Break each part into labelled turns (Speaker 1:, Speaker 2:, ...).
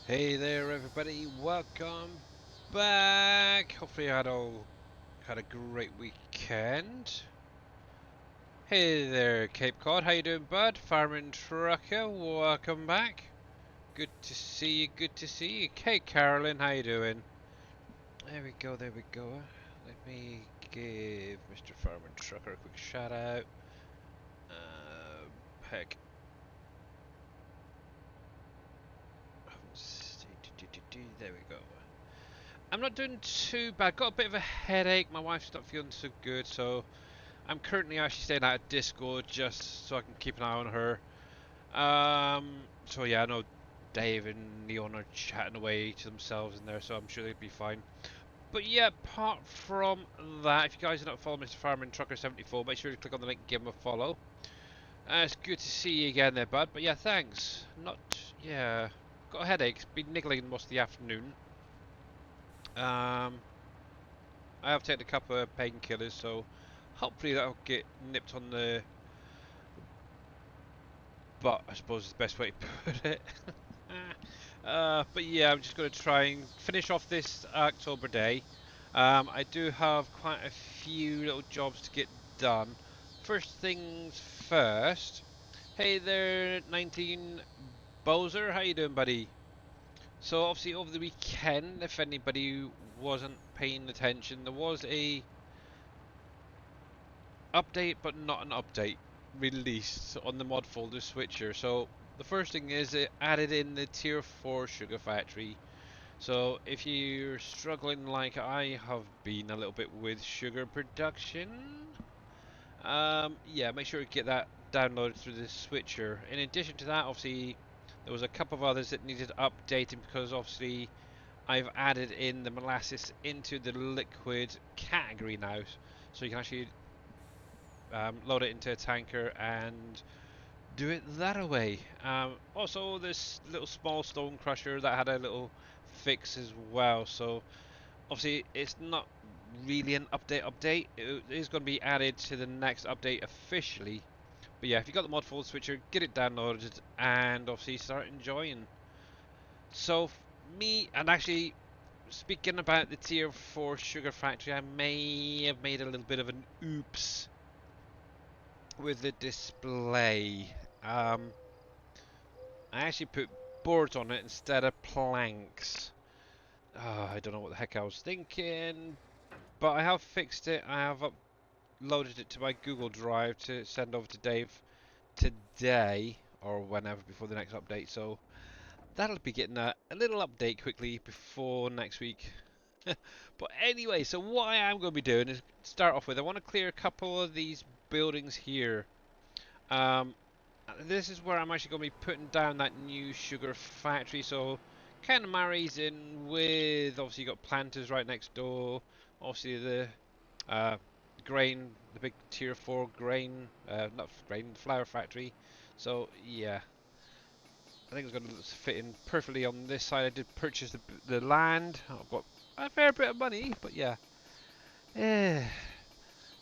Speaker 1: Hey there, everybody! Welcome back. Hopefully, you had a great weekend. Hey there, Cape Cod. How you doing, bud? Farming Trucker. Welcome back. Good to see you. Good to see you. Hey, Carolyn. How you doing? There we go. There we go. Let me give Mr. Farming Trucker a quick shout out. Heck. There we go. I'm not doing too bad. Got a bit of a headache. My wife's not feeling so good, so I'm currently actually staying out of Discord just so I can keep an eye on her. So yeah, I know Dave and Leon are chatting away to themselves in there, so I'm sure they'll be fine. But yeah, apart from that, if you guys are not following Mr. Farman Trucker 74, make sure to click on the link and give him a follow. It's good to see you again there, bud. But yeah, thanks. Yeah, got a headache. It's been niggling most of the afternoon. Um, I have taken a couple of painkillers, so hopefully that'll get nipped on the butt, I suppose is the best way to put it. But yeah, I'm just going to try and finish off this October day. I do have quite a few little jobs to get done. First things first. Hey there, 19 Bowser. How you doing, buddy? So obviously over the weekend, if anybody wasn't paying attention, there was a update, but not an update, released on the mod folder switcher. So the first thing is it added in the tier 4 sugar factory. So if you're struggling like I have been a little bit with sugar production, yeah, make sure to get that downloaded through the switcher. In addition to that, obviously there was a couple of others that needed updating because obviously I've added in the molasses into the liquid category now, so you can actually load it into a tanker and do it that way. Also, this little small stone crusher that had a little fix as well. So obviously, it's not really an update. It is going to be added to the next update officially. But yeah, if you got the mod folder switcher, get it downloaded and obviously start enjoying. So me, and actually speaking about the tier 4 sugar factory, I may have made a little bit of an oops with the display. Um, I actually put boards on it instead of planks. I don't know what the heck I was thinking, but I have fixed it. I have uploaded it to my Google Drive to send over to Dave today or whenever before the next update. So that'll be getting a little update quickly before next week. But anyway, so what I am going to be doing is start off with I want to clear a couple of these buildings here. Um, this is where I'm actually going to be putting down that new sugar factory. So kind of marries in with obviously you got planters right next door. Obviously the uh, grain, the big tier 4 grain, not grain, flour factory. So yeah, I think it's going to fit in perfectly on this side. I did purchase the land. I've got a fair bit of money, but yeah. Eh.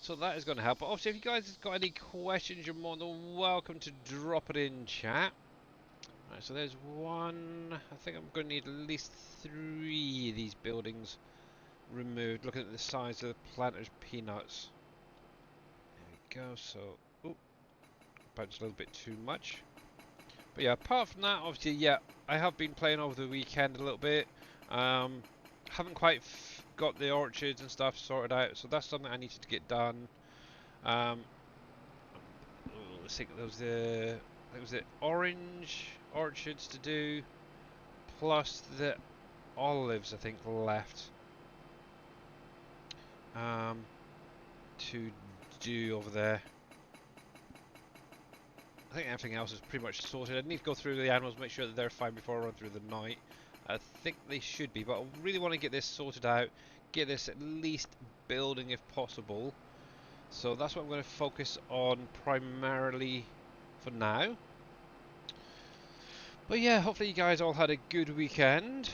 Speaker 1: So that is going to help. But obviously, if you guys have got any questions, you're more than welcome to drop it in chat. Right, so there's one. I think I'm going to need at least 3 of these buildings removed. Looking at the size of the planter's peanuts. There we go. So, oh, perhaps a little bit too much. But yeah, apart from that, obviously, yeah, I have been playing over the weekend a little bit. Haven't quite got the orchards and stuff sorted out, so that's something I needed to get done. Um, let's think there was the orange orchards to do, plus the olives I think left to do over there. I think everything else is pretty much sorted. I need to go through the animals, make sure that they're fine before I run through the night. I think they should be, but I really want to get this sorted out, get this at least building if possible. So that's what I'm going to focus on primarily for now. But yeah, hopefully you guys all had a good weekend.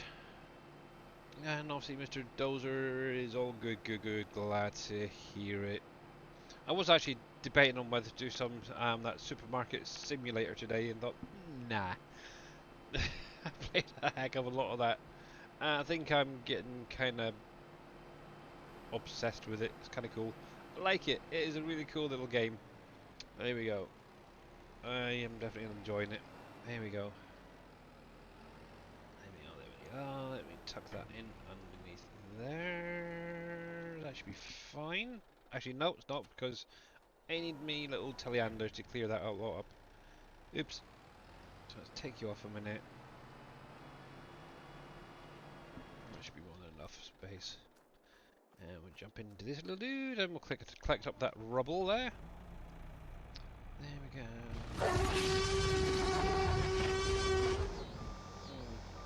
Speaker 1: And obviously Mr. Dozer is all good, glad to hear it. I was actually debating on whether to do some that supermarket simulator today and thought, nah. I played a heck of a lot of that. I think I'm getting kind of obsessed with it. It's kind of cool. I like it. It is a really cool little game. There we go. I am definitely enjoying it. There we go. There we go. There we go. Let me tuck that in underneath there. That should be fine. Actually, no, it's not because I need me little teleander to clear that out lot up. Oops. So let's take you off a minute. That should be more than enough space. And we'll jump into this little dude and we'll collect up that rubble there. There we go.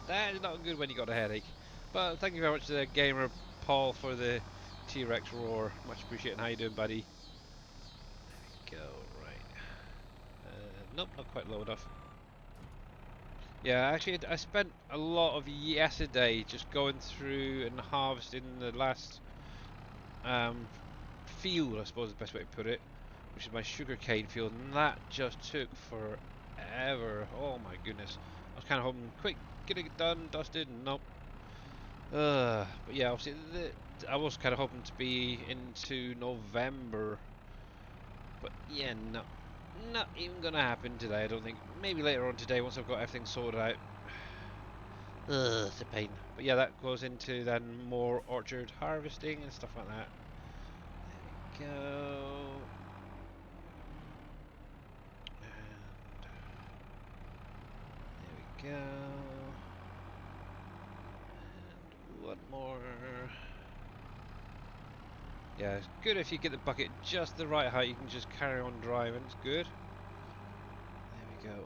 Speaker 1: That is not good when you got a headache. But thank you very much to the gamer Paul for the T-Rex roar. Much appreciated. How you doing, buddy? There we go. Right. Nope, not quite low enough. Yeah, actually, I spent a lot of yesterday just going through and harvesting the last field, I suppose is the best way to put it, which is my sugarcane field, and that just took forever. Oh my goodness. I was kind of hoping, quick, get it done, dusted, and nope. But yeah, obviously, I was kind of hoping to be into November, but yeah, no, not even gonna happen today. I don't think. Maybe later on today, once I've got everything sorted out. It's a pain. But yeah, that goes into then more orchard harvesting and stuff like that. There we go. And there we go. And one more. Yeah, it's good if you get the bucket just the right height, you can just carry on driving, it's good. There we go.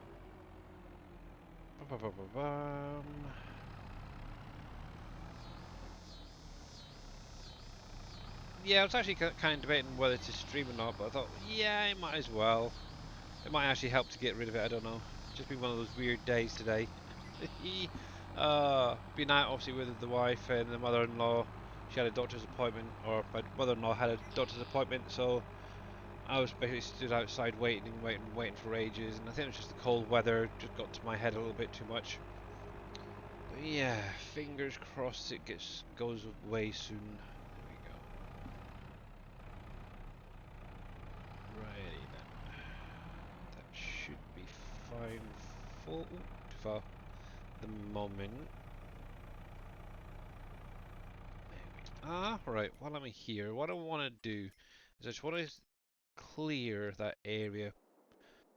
Speaker 1: Ba-ba-ba-ba-bum. Yeah, I was actually kind of debating whether to stream or not, but I thought, yeah, I might as well. It might actually help to get rid of it, I don't know. Just been one of those weird days today. Been out obviously with the wife and the mother-in-law. She had a doctor's appointment, or my mother-in-law had a doctor's appointment, so I was basically stood outside waiting for ages, and I think it was just the cold weather just got to my head a little bit too much. But yeah, fingers crossed it goes away soon. There we go. Righty then. That should be fine for the moment. Right, while I'm here, what I want to do is I just want to clear that area,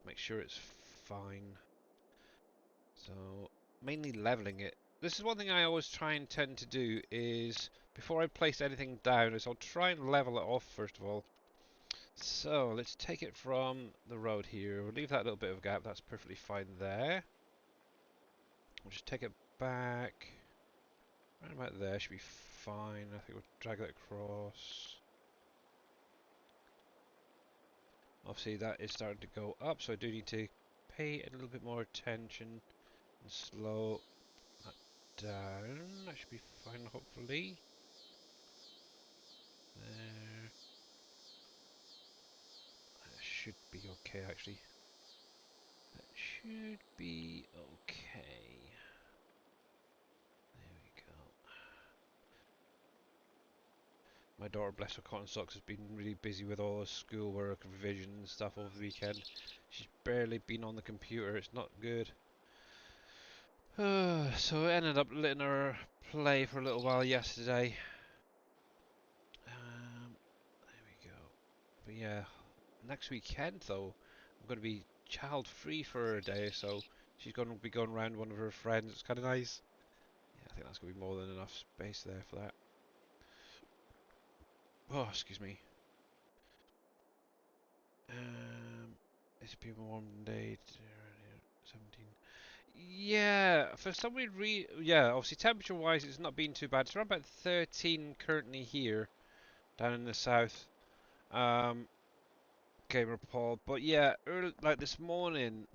Speaker 1: make sure it's fine. So, mainly leveling it. This is one thing I always try and tend to do is, before I place anything down, is I'll try and level it off first of all. So, let's take it from the road here. We'll leave that little bit of a gap, that's perfectly fine there. We'll just take it back. Right about there should be fine. I think we'll drag that across. Obviously that is starting to go up, so I do need to pay a little bit more attention and slow that down. That should be fine, hopefully. There. That should be okay, actually. That should be okay. There we go. My daughter, bless her cotton socks, has been really busy with all her schoolwork, revision and stuff over the weekend. She's barely been on the computer, it's not good. So I ended up letting her play for a little while yesterday. There we go. But yeah, next weekend though, I'm going to be child free for a day, so she's going to be going around one of her friends. It's kind of nice. Yeah, I think that's going to be more than enough space there for that. Oh, excuse me. It's been a warm day. 17. Yeah, for some weird yeah, obviously temperature wise it's not been too bad. It's around about 13 currently here, down in the south. Gamer Paul, but yeah, early, like this morning,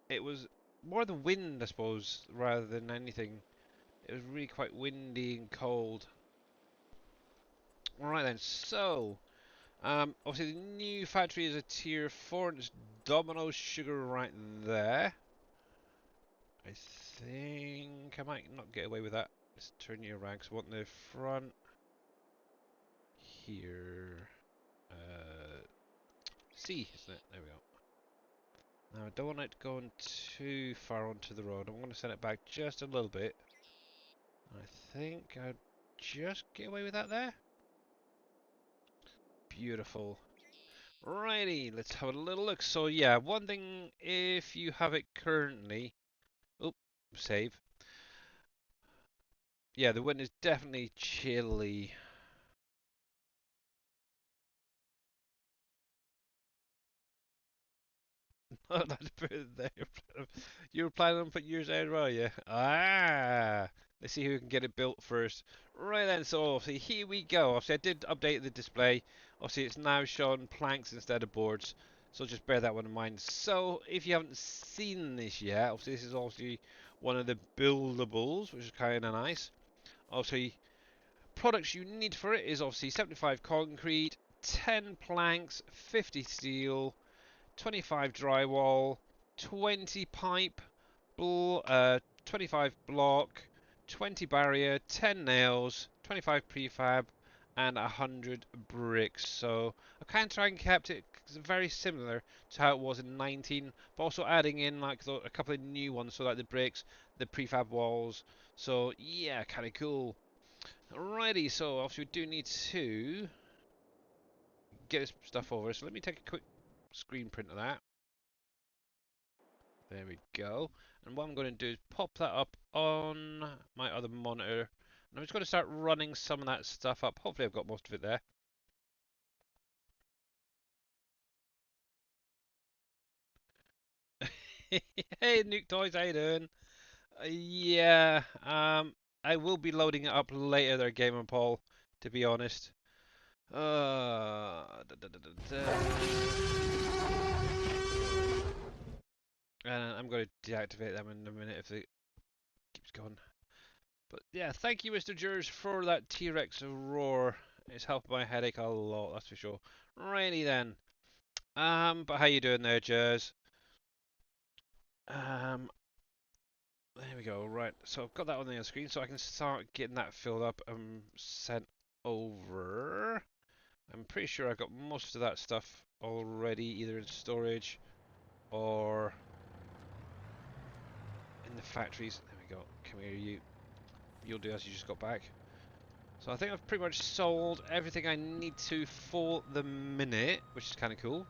Speaker 1: it was more the wind, I suppose, rather than anything. It was really quite windy and cold. Alright then, so, obviously the new factory is a tier 4, and it's Domino's Sugar right there. I think I might not get away with that. Let's turn you around because I want the front here. C, isn't it? There we go. Now I don't want it going too far onto the road. I'm going to send it back just a little bit. I think I'll just get away with that there. Beautiful. Righty, let's have a little look. So yeah, one thing, if you have it currently, oh, save. Yeah, the wind is definitely chilly. Let's put it there. You were planning on putting yours out, were you? Ah, let's see who can get it built first. Right then, so obviously here we go. Obviously I did update the display. Obviously it's now showing planks instead of boards. So just bear that one in mind. So if you haven't seen this yet, obviously this is obviously one of the buildables, which is kind of nice. Obviously products you need for it is obviously 75 concrete, 10 planks, 50 steel, 25 drywall, 20 pipe, 25 block, 20 barrier, 10 nails, 25 prefab, and 100 bricks. So I kind of tried and kept it very similar to how it was in 19, but also adding in like a couple of new ones, so like the bricks, the prefab walls. So yeah, kind of cool. Alrighty, so obviously we do need to get this stuff over. So let me take a quick screen print of that. There we go. And what I'm going to do is pop that up on my other monitor. And I'm just going to start running some of that stuff up. Hopefully I've got most of it there. Hey, Nuke Toys, how you doing? Yeah, I will be loading it up later there, Gamer Paul, to be honest. And I'm going to deactivate them in a minute if it keeps going. But yeah, thank you, Mr. Jers, for that T-Rex roar. It's helped my headache a lot, that's for sure. Righty then. But how you doing there, Jers? Um, there we go. Right, so I've got that on the screen, so I can start getting that filled up and sent over. I'm pretty sure I've got most of that stuff already, either in storage or in the factories. There we go. Come here, you. You'll do as you just got back. So I think I've pretty much sold everything I need to for the minute, which is kind of cool.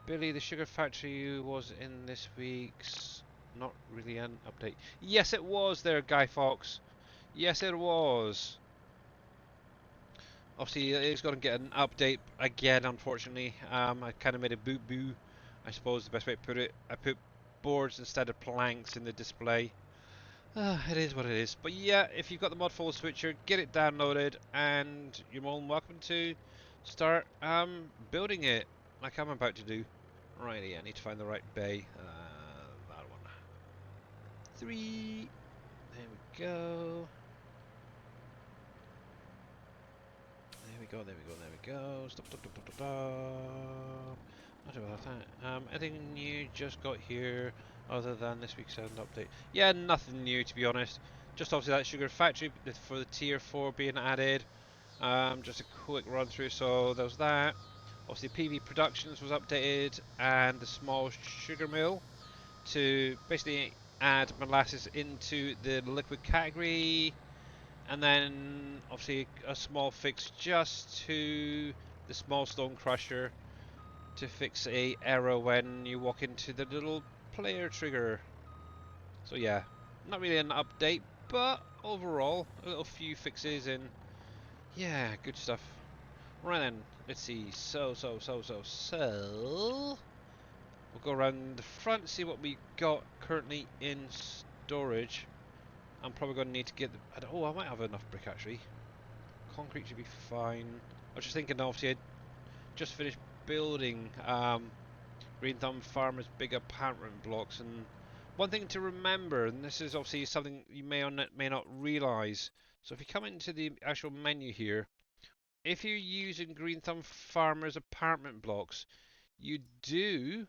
Speaker 1: Billy, the sugar factory was in this week's not really an update. Yes, it was there, Guy Fox. Yes, it was. Obviously, it's going to get an update again, unfortunately. I kind of made a boo-boo, I suppose the best way to put it. I put boards instead of planks in the display. It is what it is. But yeah, if you've got the mod full switcher, get it downloaded, and you're more than welcome to start building it, like I'm about to do. Righty, I need to find the right bay. That one. 3. There we go. There we go, there we go, there we go. Stop, stop, stop, stop, stop, stop. Not about that. Anything new just got here other than this week's sound update? Yeah, nothing new to be honest. Just obviously that sugar factory for the tier 4 being added. Just a quick run through. So there was that. Obviously PV Productions was updated and the small sugar mill to basically add molasses into the liquid category. And then obviously a small fix just to the small stone crusher to fix a error when you walk into the little player trigger. So yeah, not really an update, but overall a little few fixes and yeah, good stuff. Right then, let's see. So we'll go around the front, see what we got currently in storage. I'm probably going to need to get the. Oh, I might have enough brick actually. Concrete should be fine. I was just thinking, obviously, I just finished building Green Thumb Farmer's big apartment blocks, and one thing to remember, and this is obviously something you may or may not realise. So if you come into the actual menu here, if you're using Green Thumb Farmer's apartment blocks, you do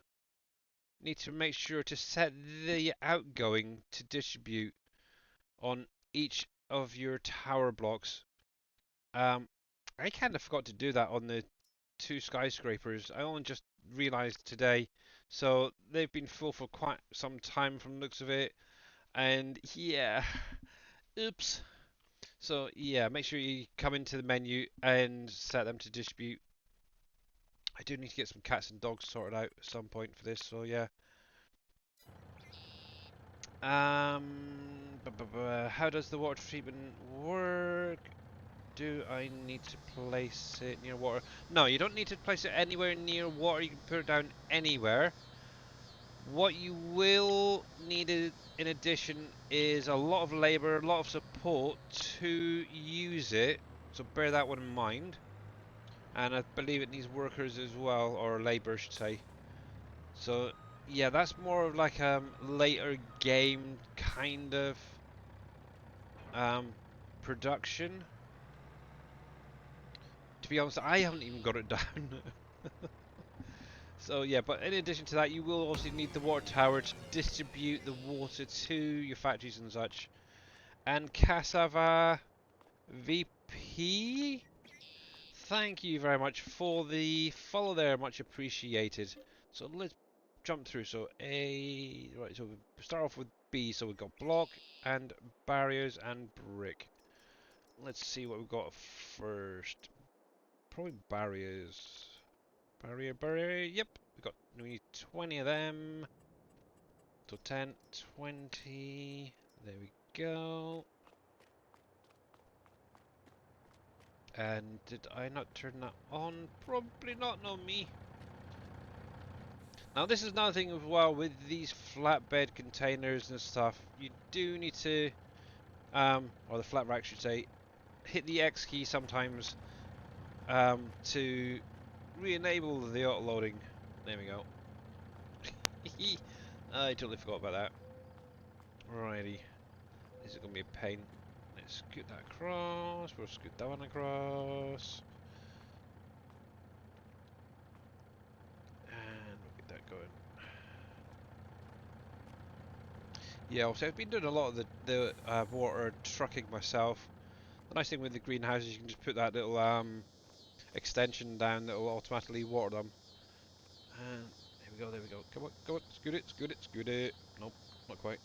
Speaker 1: need to make sure to set the outgoing to distribute on each of your tower blocks. Um, I kind of forgot to do that on the two skyscrapers. I only just realized today. So they've been full for quite some time from the looks of it. And yeah, oops. So yeah, make sure you come into the menu and set them to distribute. I do need to get some cats and dogs sorted out at some point for this. So yeah. How does the water treatment work? Do I need to place it near water? No, you don't need to place it anywhere near water. You can put it down anywhere. What you will need in addition is a lot of labour, a lot of support to use it. So bear that one in mind. And I believe it needs workers as well, or labour, I should say. So yeah, that's more of like later game kind of um, production. To be honest, I haven't even got it down. So yeah, but in addition to that, you will also need the water tower to distribute the water to your factories and such. And Cassava VP, thank you very much for the follow there, much appreciated. So let's jump through. So right, so we start off with B. So we've got block and barriers and brick. Let's see what we've got first. Probably barriers. Barrier. Yep, we need 20 of them. So 10, 20. There we go. And did I not turn that on? Probably not, no me. Now this is another thing as well with these flatbed containers and stuff. You do need to, or the flat rack should say, hit the X key sometimes to re-enable the auto loading. There we go. I totally forgot about that. Alrighty. This is going to be a pain. Let's scoot that across. We'll scoot that one across. And we'll get that going. Yeah, also I've been doing a lot of the water trucking myself. The nice thing with the greenhouses, you can just put that little extension down that will automatically water them. And there we go. Come on, scoot it. Nope, not quite.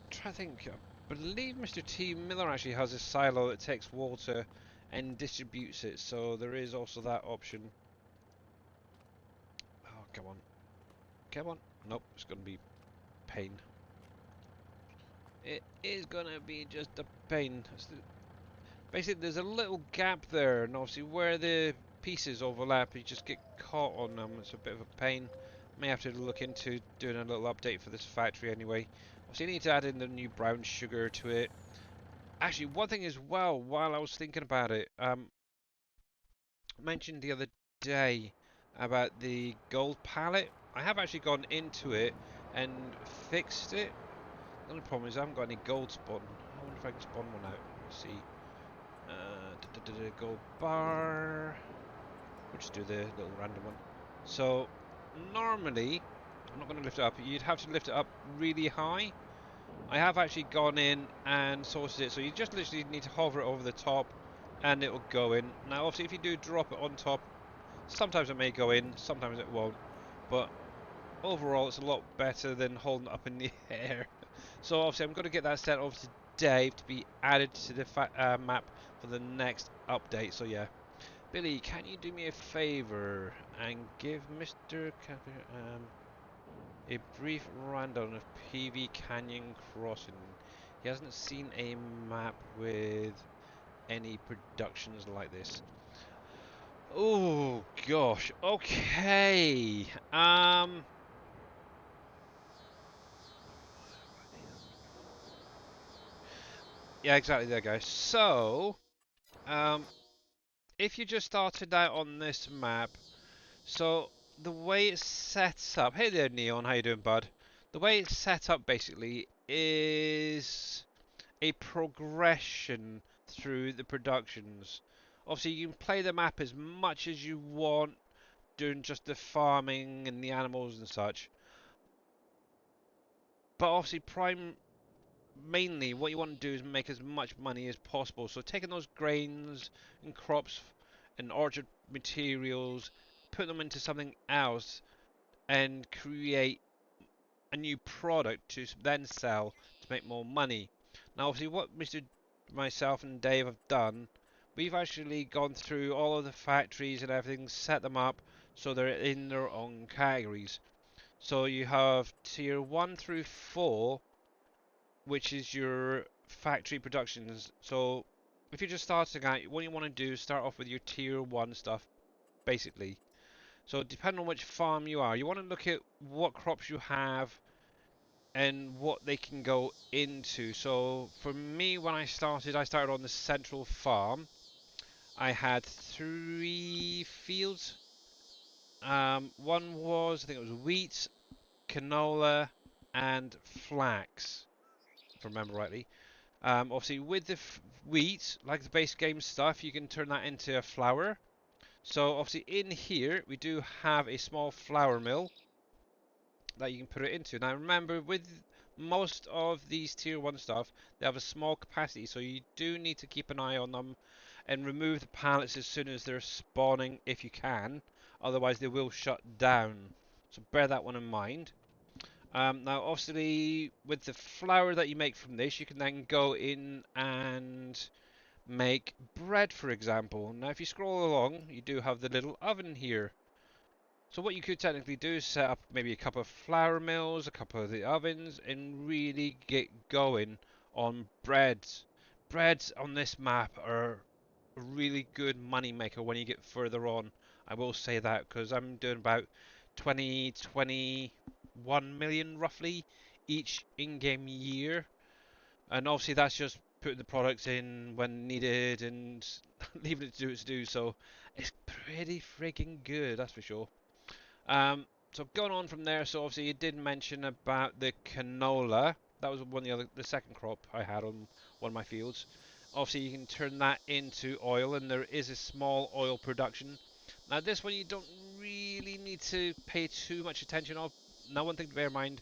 Speaker 1: Try to think. I believe Mr. T. Miller actually has a silo that takes water and distributes it, so there is also that option. Oh, come on. Come on. Nope, it's going to be pain. It is going to be just a pain. Basically, there's a little gap there, and obviously where the pieces overlap, you just get caught on them. It's a bit of a pain. May have to look into doing a little update for this factory anyway. Obviously, you need to add in the new brown sugar to it. Actually, one thing as well, while I was thinking about it, mentioned the other day about the gold palette. I have actually gone into it and fixed it. The only problem is I haven't got any gold spawn. I wonder if I can spawn one out. Let's see. Gold bar. We'll just do the little random one. So, normally, I'm not going to lift it up. You'd have to lift it up really high. I have actually gone in and sorted it. So you just literally need to hover it over the top and it will go in. Now, obviously, if you do drop it on top, sometimes it may go in, sometimes it won't. But overall, it's a lot better than holding it up in the air. So obviously, I'm going to get that set over to Dave to be added to the map for the next update. So yeah, Billy, can you do me a favour and give Mr. a brief rundown of PV Canyon Crossing? He hasn't seen a map with any productions like this. Oh gosh. Okay. Yeah, exactly there, guys. So, if you just started out on this map, so the way it's set up. Hey there, Neon. How you doing, bud? The way it's set up basically is a progression through the productions. Obviously, you can play the map as much as you want, doing just the farming and the animals and such. But obviously, mainly what you want to do is make as much money as possible. So taking those grains and crops and orchard materials, put them into something else and create a new product to then sell to make more money. Now, obviously, what myself and Dave have done, we've actually gone through all of the factories and everything, set them up so they're in their own categories. So you have tier 1 through 4, which is your factory productions. So if you're just starting out, what you want to do is start off with your tier 1 stuff, basically. So depending on which farm you are, you want to look at what crops you have and what they can go into. So for me, when I started on the central farm. I had 3 fields. One was, I think it was wheat, canola, and flax, if I remember rightly. Obviously, with the wheat, like the base game stuff, you can turn that into a flour. So obviously in here, we do have a small flour mill that you can put it into. Now remember, with most of these tier 1 stuff, they have a small capacity, so you do need to keep an eye on them and remove the pallets as soon as they're spawning if you can, otherwise they will shut down. So bear that one in mind. Now obviously with the flour that you make from this, you can then go in and make bread, for example. Now if you scroll along, you do have the little oven here. So what you could technically do is set up maybe a couple of flour mills, a couple of the ovens, and really get going on breads. Breads on this map are a really good money maker when you get further on. I will say that because I'm doing about 20, 21 million roughly each in-game year. And obviously that's just putting the products in when needed and leaving it to do its due. So it's pretty freaking good, that's for sure. So going on from there, so obviously you did mention about the canola. That was the second crop I had on one of my fields. Obviously you can turn that into oil, and there is a small oil production. Now this one you don't really need to pay too much attention of. Now one thing to bear in mind,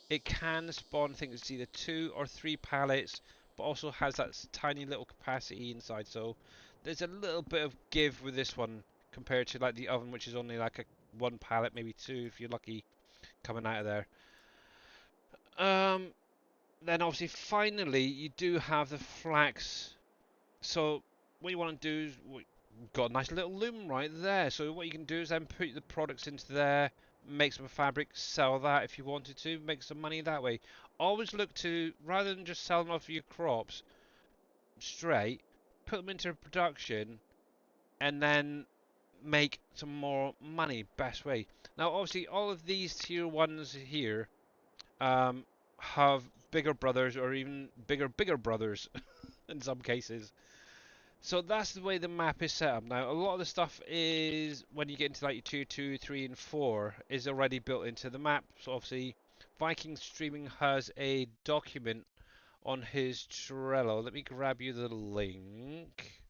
Speaker 1: it can spawn, I think it's either 2 or 3 pallets, but also has that tiny little capacity inside. So there's a little bit of give with this one compared to like the oven, which is only like a 1 pallet, maybe 2 if you're lucky, coming out of there. Um, then obviously finally you do have the flax. So what you want to do is we've got a nice little loom right there. So what you can do is then put the products into there, make some fabric, sell that if you wanted to, make some money that way. Always look to, rather than just selling off your crops straight, put them into production and then make some more money best way. Now obviously all of these tier 1s here um, have bigger brothers or even bigger brothers in some cases. So that's the way the map is set up. Now a lot of the stuff is when you get into like your tier 2, 3 and 4 is already built into the map. So obviously Viking Streaming has a document on his Trello. Let me grab you the link.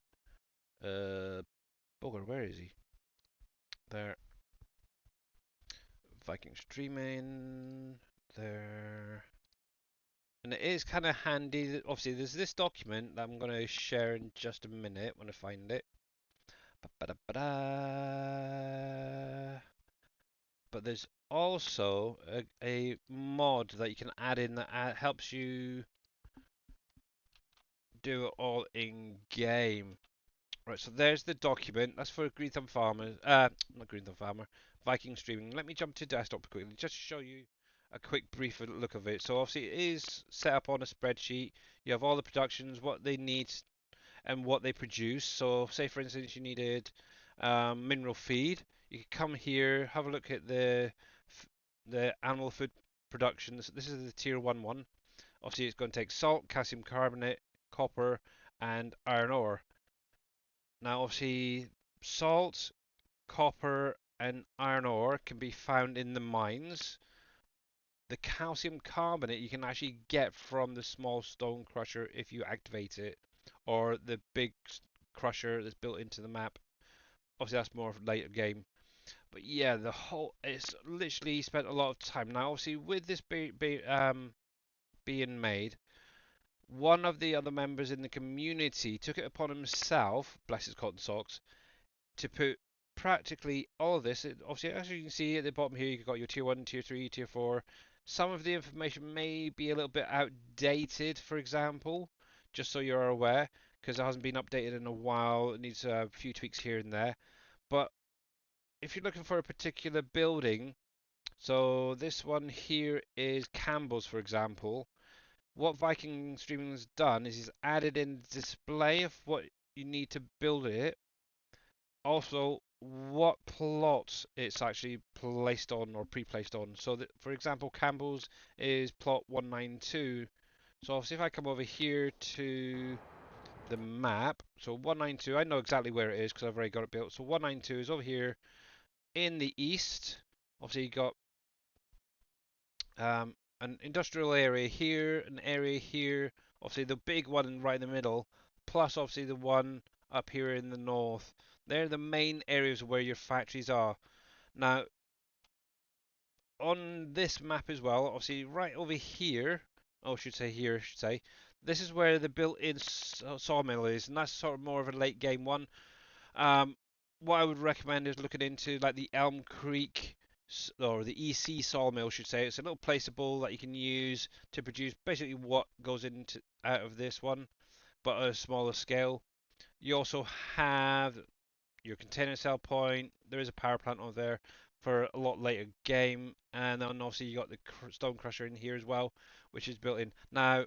Speaker 1: Bugger, where is he? There. Viking streaming there. And it is kind of handy. Obviously, there's this document that I'm going to share in just a minute when I find it. But there's also a mod that you can add in that helps you do it all in game. Right, so there's the document. That's for Green Thumb Farmers. Not Green Thumb Farmer. Viking Streaming. Let me jump to desktop quickly, just to show you a quick brief look of it. So obviously it is set up on a spreadsheet. You have all the productions, what they need, and what they produce. So say for instance you needed mineral feed. You could come here, have a look at the animal food productions. This is the tier 1 one. Obviously it's going to take salt, calcium carbonate, copper, and iron ore. Now, obviously, salt, copper, and iron ore can be found in the mines. The calcium carbonate you can actually get from the small stone crusher if you activate it, or the big crusher that's built into the map. Obviously, that's more of a later game. But yeah, it's literally spent a lot of time. Now, obviously, with this being made, one of the other members in the community took it upon himself, bless his cotton socks, to put practically all of this. Obviously, as you can see at the bottom here, you've got your tier 1, tier 3, tier 4. Some of the information may be a little bit outdated, for example, just so you're aware, because it hasn't been updated in a while. It needs a few tweaks here and there. But if you're looking for a particular building, so this one here is Campbell's, for example. What Viking Streaming has done is he's added in display of what you need to build it. Also, what plot it's actually placed on or pre-placed on. So, that, for example, Campbell's is plot 192. So, obviously, if I come over here to the map, so 192, I know exactly where it is because I've already got it built. So, 192 is over here in the east. Obviously, you got an industrial area here, an area here, obviously the big one right in the middle, plus obviously the one up here in the north. They're the main areas where your factories are. Now, on this map as well, obviously right over here, oh, I should say here, I should say, this is where the built-in sawmill is, and that's sort of more of a late game one. Um, what I would recommend is looking into like the Elm Creek or the EC sawmill, should say. It's a little placeable that you can use to produce basically what goes into out of this one, but at a smaller scale. You also have your container cell point. There is a power plant over there for a lot later game, and then obviously you got the stone crusher in here as well, which is built in. Now,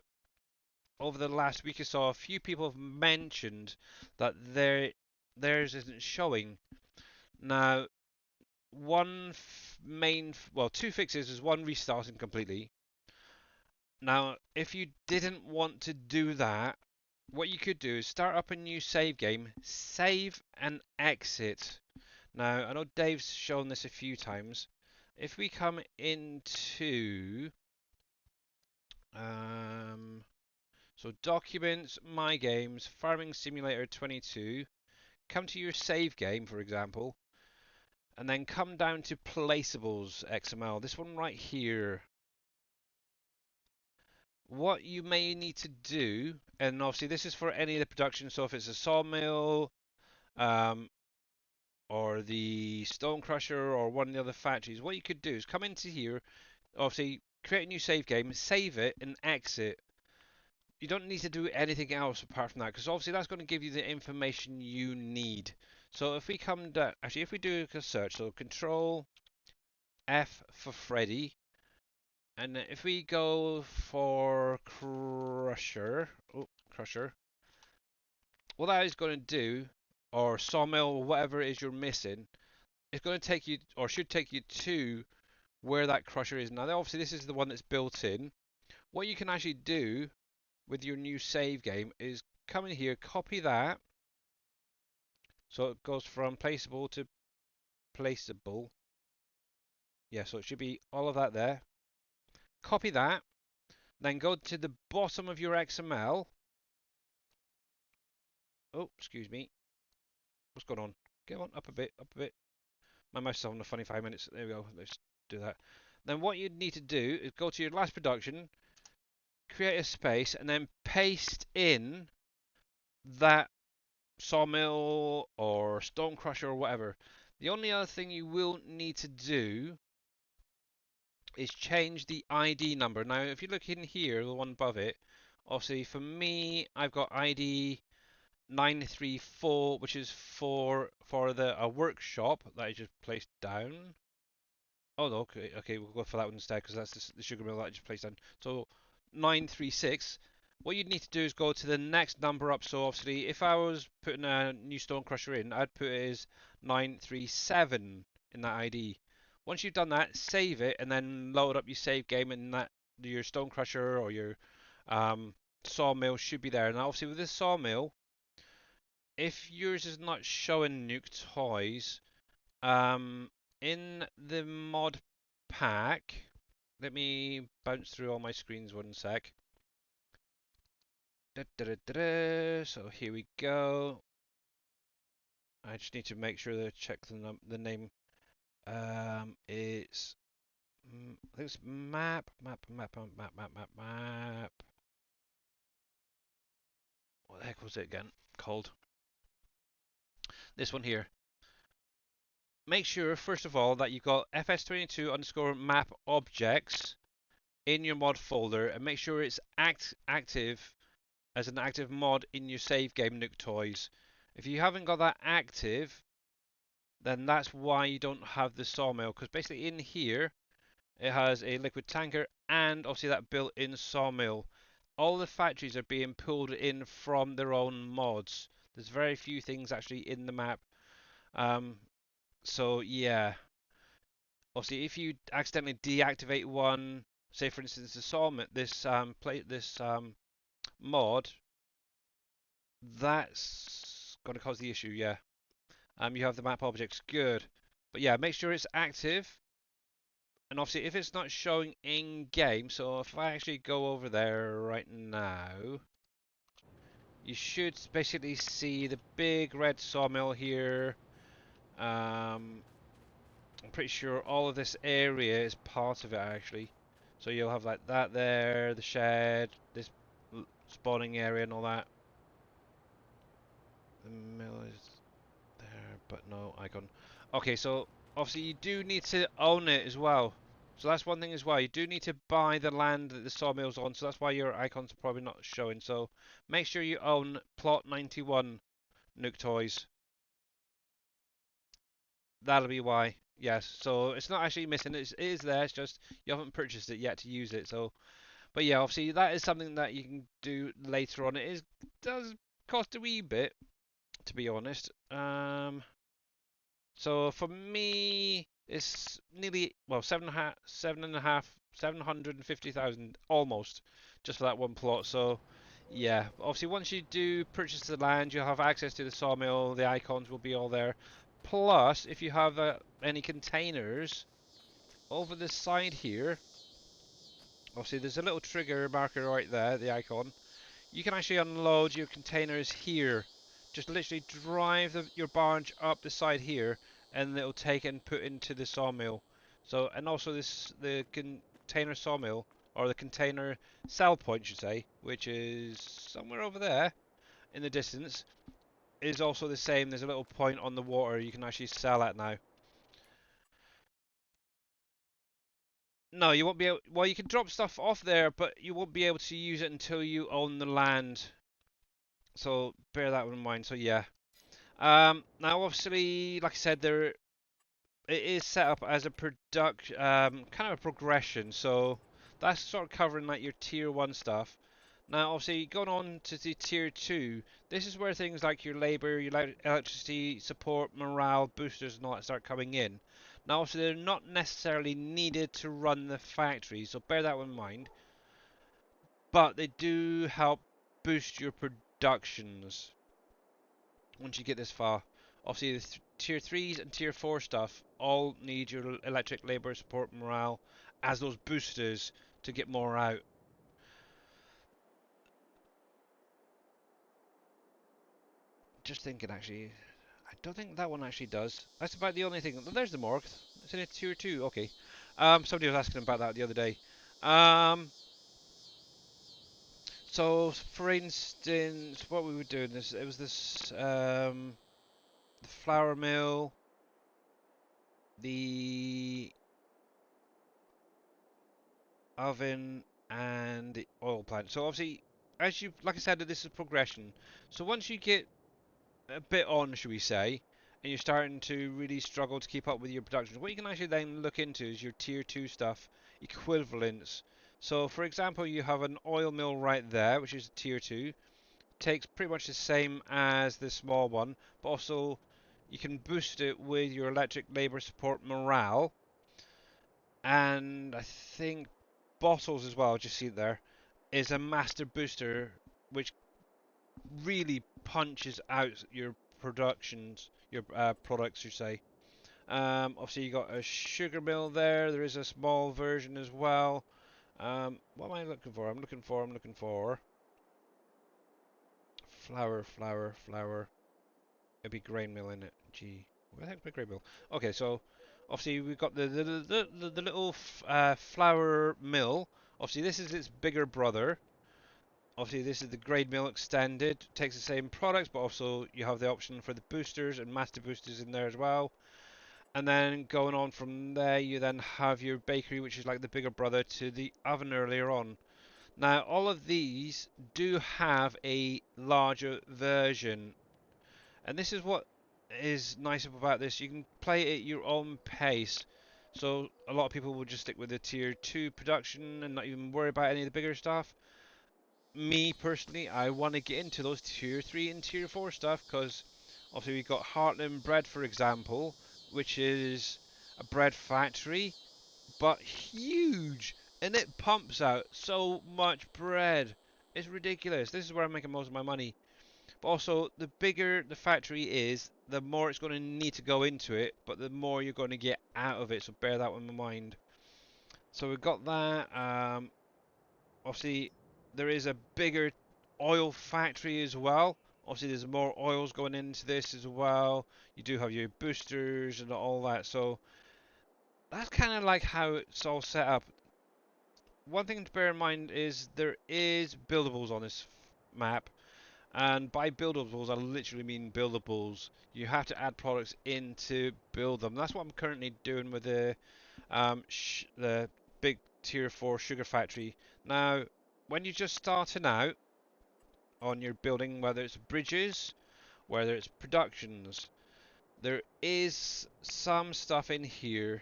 Speaker 1: over the last week or so, a few people have mentioned that theirs isn't showing. Now, well, two fixes is one restarting completely. Now, if you didn't want to do that, what you could do is start up a new save game, save and exit. Now, I know Dave's shown this a few times. If we come into so documents, my games, Farming Simulator 22, come to your save game, for example, and then come down to placeables XML. This one right here. What you may need to do, and obviously this is for any of the production, so if it's a sawmill, um, or the stone crusher, or one of the other factories, what you could do is come into here, obviously create a new save game, save it, and exit. You don't need to do anything else apart from that, because obviously that's going to give you the information you need. So if we come down, actually if we do a search, so Control F for Freddy, and if we go for Crusher, oh, Crusher, what that is going to do, or Sawmill, or whatever it is you're missing, it's going to take you, or should take you to where that Crusher is. Now, obviously, this is the one that's built in. What you can actually do with your new save game is come in here, copy that, so it goes from placeable to placeable. Yeah, so it should be all of that there. Copy that, then go to the bottom of your XML. Oh, excuse me. What's going on? Get on, up a bit, up a bit. My mouse is having a funny 5 minutes. There we go. Let's do that. Then what you need to do is go to your last production, create a space, and then paste in that sawmill or stone crusher or whatever. The only other thing you will need to do is change the ID number. Now, if you look in here, the one above it, obviously for me, I've got ID 934, which is for the a workshop that I just placed down. Oh, no, okay, we'll go for that one instead because that's the sugar mill that I just placed down. So 936. What you'd need to do is go to the next number up. So obviously, if I was putting a new stone crusher in, I'd put it as 937 in that ID. Once you've done that, save it and then load up your save game, and that your stone crusher or your sawmill should be there. And obviously, with this sawmill, if yours is not showing Nuke Toys, in the mod pack, let me bounce through all my screens one sec. So here we go. I just need to make sure to check the name. It's I think it's map. What the heck was it again? Called this one here. Make sure first of all that you've got fs22 underscore map objects in your mod folder, and make sure it's active as an active mod in your save game Nook Toys. If you haven't got that active, then that's why you don't have the sawmill, because basically in here it has a liquid tanker and obviously that built-in sawmill. All the factories are being pulled in from their own mods. There's very few things actually in the map. Um, so yeah, obviously if you accidentally deactivate one, say for instance the sawmill, this mod, that's going to cause the issue. Yeah. You have the map objects. Good. But yeah, make sure it's active. And obviously, if it's not showing in game, so if I actually go over there right now, you should basically see the big red sawmill here. I'm pretty sure all of this area is part of it actually. So you'll have like that there, the shed, this spawning area and all that. The mill is there, but no icon. Okay, so obviously you do need to own it as well. So that's one thing as well. You do need to buy the land that the sawmill's on, so that's why your icons are probably not showing. So make sure you own plot 91 Nook Toys. That'll be why. Yes, so it's not actually missing. It is there. It's just you haven't purchased it yet to use it. So, but yeah, obviously that is something that you can do later on. Does cost a wee bit, to be honest. So for me, it's nearly well 750,000 almost, just for that one plot. So yeah, obviously once you do purchase the land, you'll have access to the sawmill. The icons will be all there. Plus, if you have any containers over the side here, obviously there's a little trigger marker right there, the icon. You can actually unload your containers here. Just literally drive your barge up the side here, and it'll take and put into the sawmill. So, and also the container sawmill, or the container sell point, should say, which is somewhere over there in the distance, is also the same. There's a little point on the water you can actually sell at now. No, you won't be able. Well, you can drop stuff off there, but you won't be able to use it until you own the land. So bear that in mind. So yeah. Now obviously, like I said, it is set up as a kind of a progression. So that's sort of covering like your tier one stuff. Now obviously going on to the tier two, this is where things like your labor, your electricity, support, morale, boosters, and all that start coming in. Now obviously they're not necessarily needed to run the factory, so bear that in mind. But they do help boost your productions once you get this far. Obviously, the tier 3s and tier 4 stuff all need your electric labor support morale as those boosters to get more out. Just thinking, actually, I don't think that one actually does. That's about the only thing. There's the morgue. It's in a tier 2. Okay. Somebody was asking about that the other day. Um, so, for instance, what we were doing this, it was the flour mill, the oven, and the oil plant. So obviously, as you like I said, this is progression. So once you get a bit on, should we say, and you're starting to really struggle to keep up with your production, what you can actually then look into is your tier 2 stuff equivalents. So for example, you have an oil mill right there, which is tier 2. Takes pretty much the same as the small one, but also you can boost it with your electric labor support morale, and I think bottles as well, just see it there, is a master booster which really punches out your productions, your products, you say. Obviously, you got a sugar mill there. There is a small version as well. What am I looking for? I'm looking for flour. It'd be grain mill in it. G. Where the heck's my grey mill? Okay, so obviously we've got the little flour mill. Obviously this is its bigger brother. Obviously this is the grade mill extended. Takes the same products, but also you have the option for the boosters and master boosters in there as well. And then going on from there, you then have your bakery, which is like the bigger brother to the oven earlier on. Now, all of these do have a larger version, and this is what is nice about this. You can play it at your own pace. So a lot of people will just stick with the tier 2 production and not even worry about any of the bigger stuff. Me personally, I want to get into those tier 3 and tier 4 stuff because obviously we've got Heartland Bread, for example, which is a bread factory but huge, and it pumps out so much bread. It's ridiculous. This is where I'm making most of my money. But also, the bigger the factory is, the more it's going to need to go into it, but the more you're going to get out of it. So bear that in mind. So we've got that. Obviously, there is a bigger oil factory as well. Obviously, there's more oils going into this as well. You do have your boosters and all that. So that's kind of like how it's all set up. One thing to bear in mind is there is buildables on this map, and by buildables I literally mean buildables. You have to add products in to build them. That's what I'm currently doing with the big tier 4 sugar factory. Now, when you're just starting out on your building, whether it's bridges, whether it's productions, there is some stuff in here.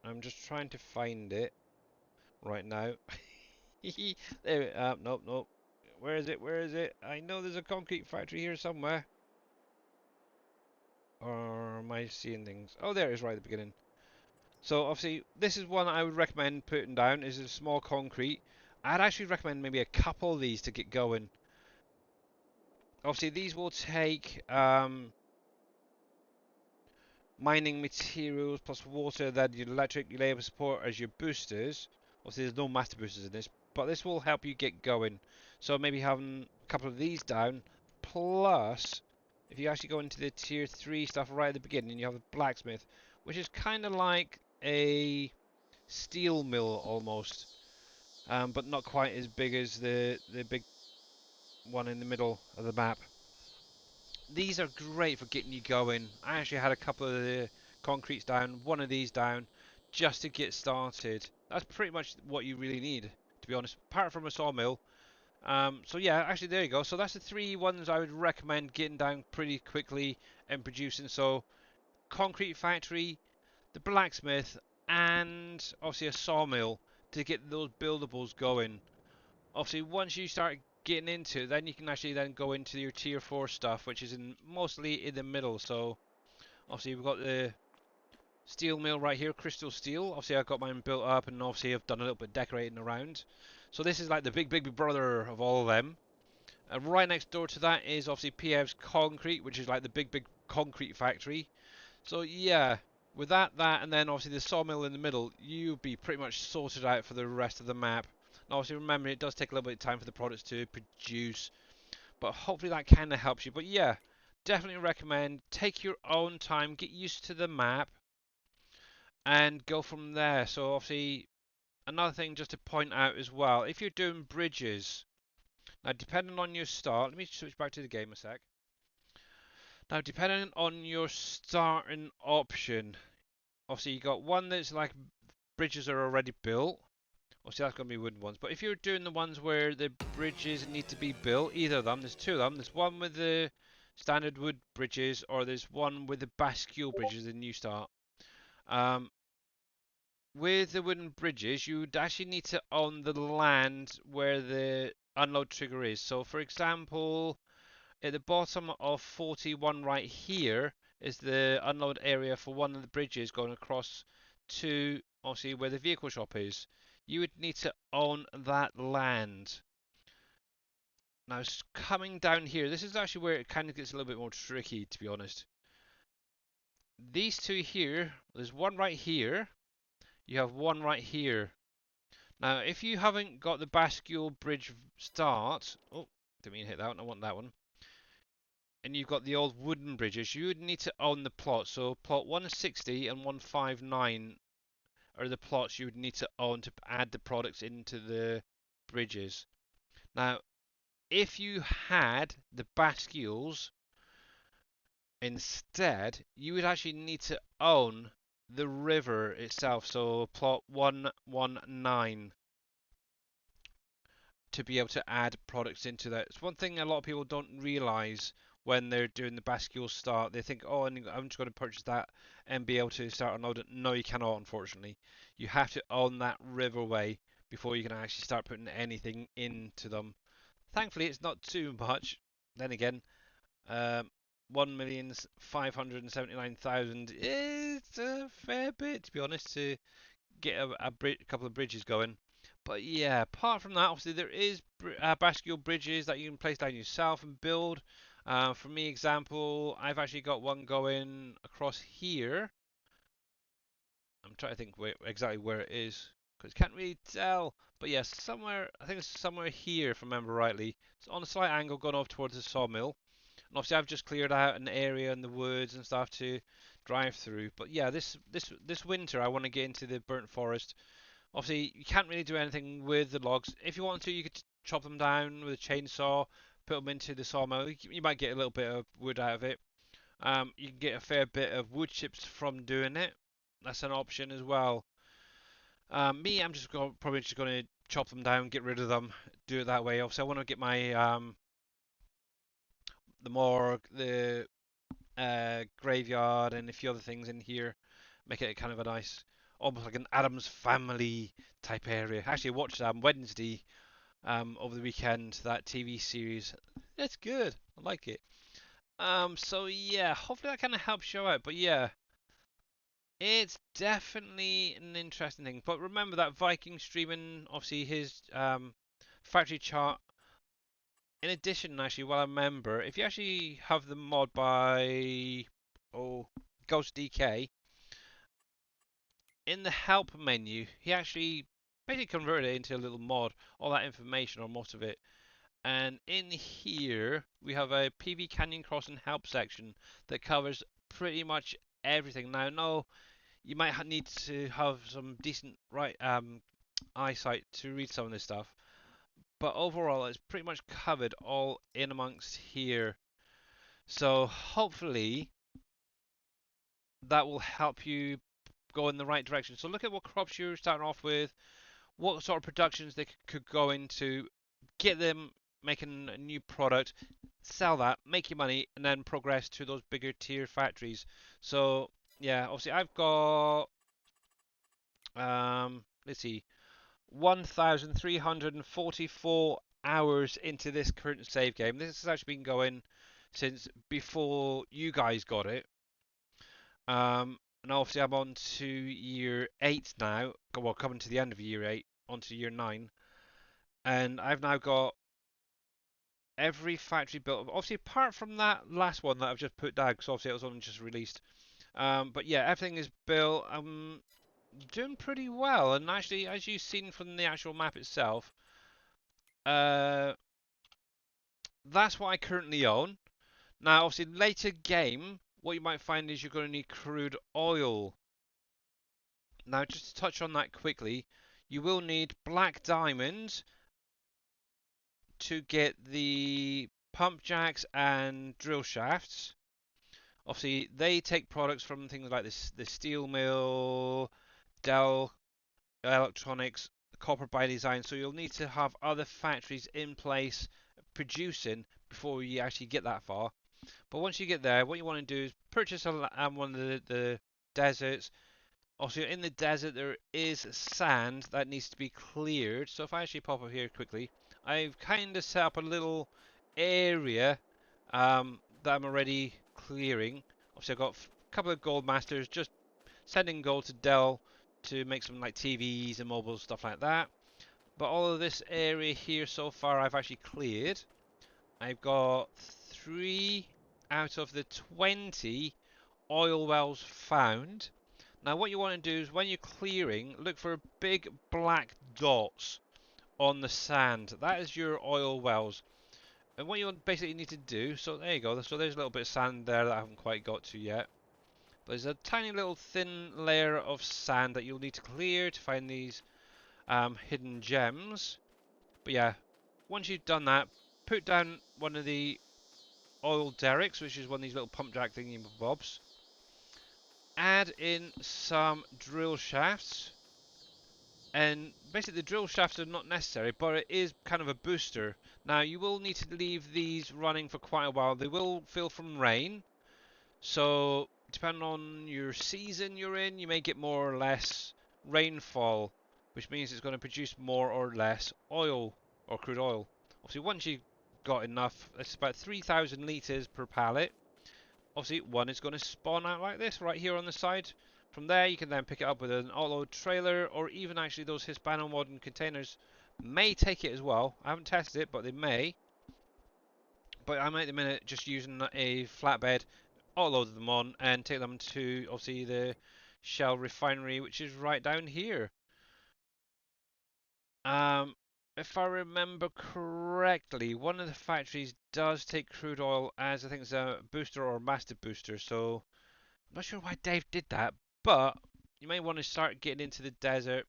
Speaker 1: I'm just trying to find it right now. There, nope, nope. Where is it? Where is it? I know there's a concrete factory here somewhere. Or am I seeing things? Oh, there it is right at the beginning. So obviously, this is one I would recommend putting down. Is a small concrete. I'd actually recommend maybe a couple of these to get going. Obviously, these will take mining materials plus water, then your electric, your labour support as your boosters. Obviously, there's no master boosters in this, but this will help you get going. So maybe having a couple of these down, plus if you actually go into the tier 3 stuff right at the beginning, you have the blacksmith, which is kind of like a steel mill almost, but not quite as big as the big one in the middle of the map. These are great for getting you going. I actually had a couple of the concretes down, one of these down, just to get started. That's pretty much what you really need, to be honest, apart from a sawmill. So yeah, actually there you go. So that's the three ones I would recommend getting down pretty quickly and producing. So concrete factory, the blacksmith, and obviously a sawmill to get those buildables going. Obviously, once you start getting into it, then you can actually then go into your tier 4 stuff, which is mostly in the middle. So obviously we've got the steel mill right here, crystal steel. Obviously I've got mine built up, and obviously I've done a little bit of decorating around. So this is like the big brother of all of them. And right next door to that is obviously PF's concrete, which is like the big concrete factory. So yeah, with that, and then obviously the sawmill in the middle, you'll be pretty much sorted out for the rest of the map. And obviously remember, it does take a little bit of time for the products to produce, but hopefully that kind of helps you. But yeah, definitely recommend take your own time, get used to the map, and go from there. So obviously another thing just to point out as well, if you're doing bridges, now depending on your start, let me switch back to the game a sec. Now depending on your starting option, obviously you got one that's like bridges are already built. Obviously that's going to be wooden ones. But if you're doing the ones where the bridges need to be built, either of them, there's two of them. There's one with the standard wood bridges, or there's one with the bascule bridges, the new start. Um, with the wooden bridges, you'd actually need to own the land where the unload trigger is. So for example, at the bottom of 41 right here is the unload area for one of the bridges going across to obviously where the vehicle shop is. You would need to own that land. Now coming down here, this is actually where it kind of gets a little bit more tricky, to be honest. These two here, there's one right here, you have one right here. Now if you haven't got the bascule bridge start, oh, didn't mean to hit that one, I want that one. and you've got the old wooden bridges, you would need to own the plot. So plot 160 and 159 are the plots you would need to own to add the products into the bridges. Now, if you had the bascules instead, you would actually need to own the river itself. So plot 119 to be able to add products into that. It's one thing a lot of people don't realize when they're doing the bascule start. They think, oh, I'm just going to purchase that and be able to start unloading. No, you cannot, unfortunately. You have to own that riverway before you can actually start putting anything into them. Thankfully, it's not too much. Then again, 1,579,000 is a fair bit, to be honest, to get a couple of bridges going. But yeah, apart from that, obviously there is bascule bridges that you can place down yourself and build. For me, example, I've actually got one going across here. I'm trying to think exactly where it is because can't really tell. But yes, somewhere I think it's somewhere here, if I remember rightly. It's on a slight angle going off towards the sawmill. And obviously, I've just cleared out an area in the woods and stuff to drive through. But yeah, this winter I want to get into the burnt forest. Obviously, you can't really do anything with the logs. If you want to, you could chop them down with a chainsaw, put them into the sawmill. You might get a little bit of wood out of it. You can get a fair bit of wood chips from doing it. That's an option as well. Me, I'm just probably just going to chop them down, get rid of them, do it that way. Obviously, I want to get my the morgue, the graveyard, and a few other things in here. Make it kind of a nice, almost like an Adams Family type area. Actually, I watched Wednesday over the weekend, that TV series. It's good. I like it. So yeah, hopefully that kind of helps you out. But yeah, it's definitely an interesting thing. But remember that Viking streaming, obviously his factory chart. In addition, actually, while I remember, if you actually have the mod by Ghost DK in the help menu, he actually basically converted it into a little mod, all that information or most of it. And in here, we have a PV Canyon Crossing help section that covers pretty much everything. Now, no, you might need to have some decent eyesight to read some of this stuff, but overall, it's pretty much covered all in amongst here. So hopefully that will help you go in the right direction. So look at what crops you're starting off with, what sort of productions they could go into, get them making a new product, sell that, make your money, and then progress to those bigger tier factories. So yeah, obviously I've got let's see, 1,344 hours into this current save game. This has actually been going since before you guys got it. And obviously I'm on to year 8 now. Well, coming to the end of year 8, onto year 9. And I've now got every factory built. Obviously, apart from that last one that I've just put down, because obviously it was only just released. But yeah, everything is built. I'm doing pretty well. And actually, as you've seen from the actual map itself, uh, that's what I currently own. Now, obviously, later game, what you might find is you're going to need crude oil. Now, just to touch on that quickly, you will need black diamonds to get the pump jacks and drill shafts. Obviously, they take products from things like this, the steel mill, Dell Electronics, Copper by Design. So you'll need to have other factories in place producing before you actually get that far. But once you get there, what you want to do is purchase one of the deserts. Also, in the desert, there is sand that needs to be cleared. So if I actually pop up here quickly, I've kind of set up a little area that I'm already clearing. Obviously, I've got a couple of gold masters just sending gold to Dell to make some like TVs and mobile stuff like that. But all of this area here so far, I've actually cleared. I've got 3 out of the 20 oil wells found. Now what you want to do is when you're clearing, look for big black dots on the sand. That is your oil wells. And what you basically need to do, so there you go. So there's a little bit of sand there that I haven't quite got to yet. But there's a tiny little thin layer of sand that you'll need to clear to find these hidden gems. But yeah, once you've done that, put down one of the oil derricks, which is one of these little pump jack thingy bobs. Add in some drill shafts. And basically the drill shafts are not necessary, but it is kind of a booster. Now you will need to leave these running for quite a while. They will fill from rain. So depending on your season you're in, you may get more or less rainfall, which means it's going to produce more or less oil or crude oil. Obviously once you've got enough, it's about 3,000 litres per pallet. Obviously one is going to spawn out like this right here on the side. From there you can then pick it up with an auto trailer, or even actually those Hispano modern containers may take it as well. I haven't tested it, but they may. But I'm at the minute just using a flatbed, load them on and take them to obviously the Shell refinery, which is right down here. Um, if I remember correctly, one of the factories does take crude oil as I think it's a booster or master booster. So I'm not sure why Dave did that, but you may want to start getting into the desert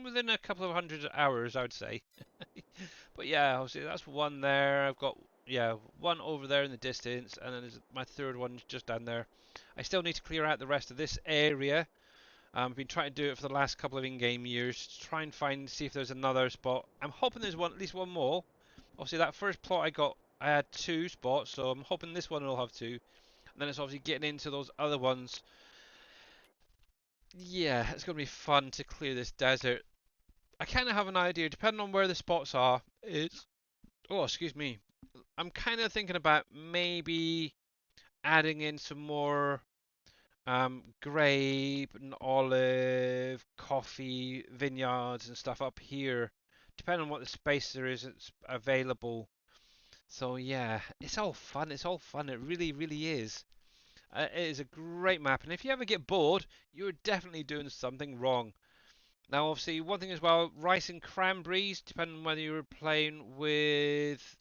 Speaker 1: within a couple of hundred hours, I would say. But yeah, obviously that's one there. I've got one over there in the distance, and then there's my third one just down there. I still need to clear out the rest of this area. I've been trying to do it for the last couple of in-game years to try and see if there's another spot. I'm hoping there's at least one more. Obviously that first plot I had 2 spots, so I'm hoping this one will have 2. And then it's obviously getting into those other ones. Yeah, it's going to be fun to clear this desert. I kind of have an idea, depending on where the spots are. Excuse me. I'm kind of thinking about maybe adding in some more grape and olive, coffee, vineyards and stuff up here, depending on what the space there is that's available. So yeah, it's all fun. It's all fun. It really, really is. It is a great map, and if you ever get bored, you're definitely doing something wrong. Now, obviously, one thing as well, rice and cranberries, depending on whether you're playing with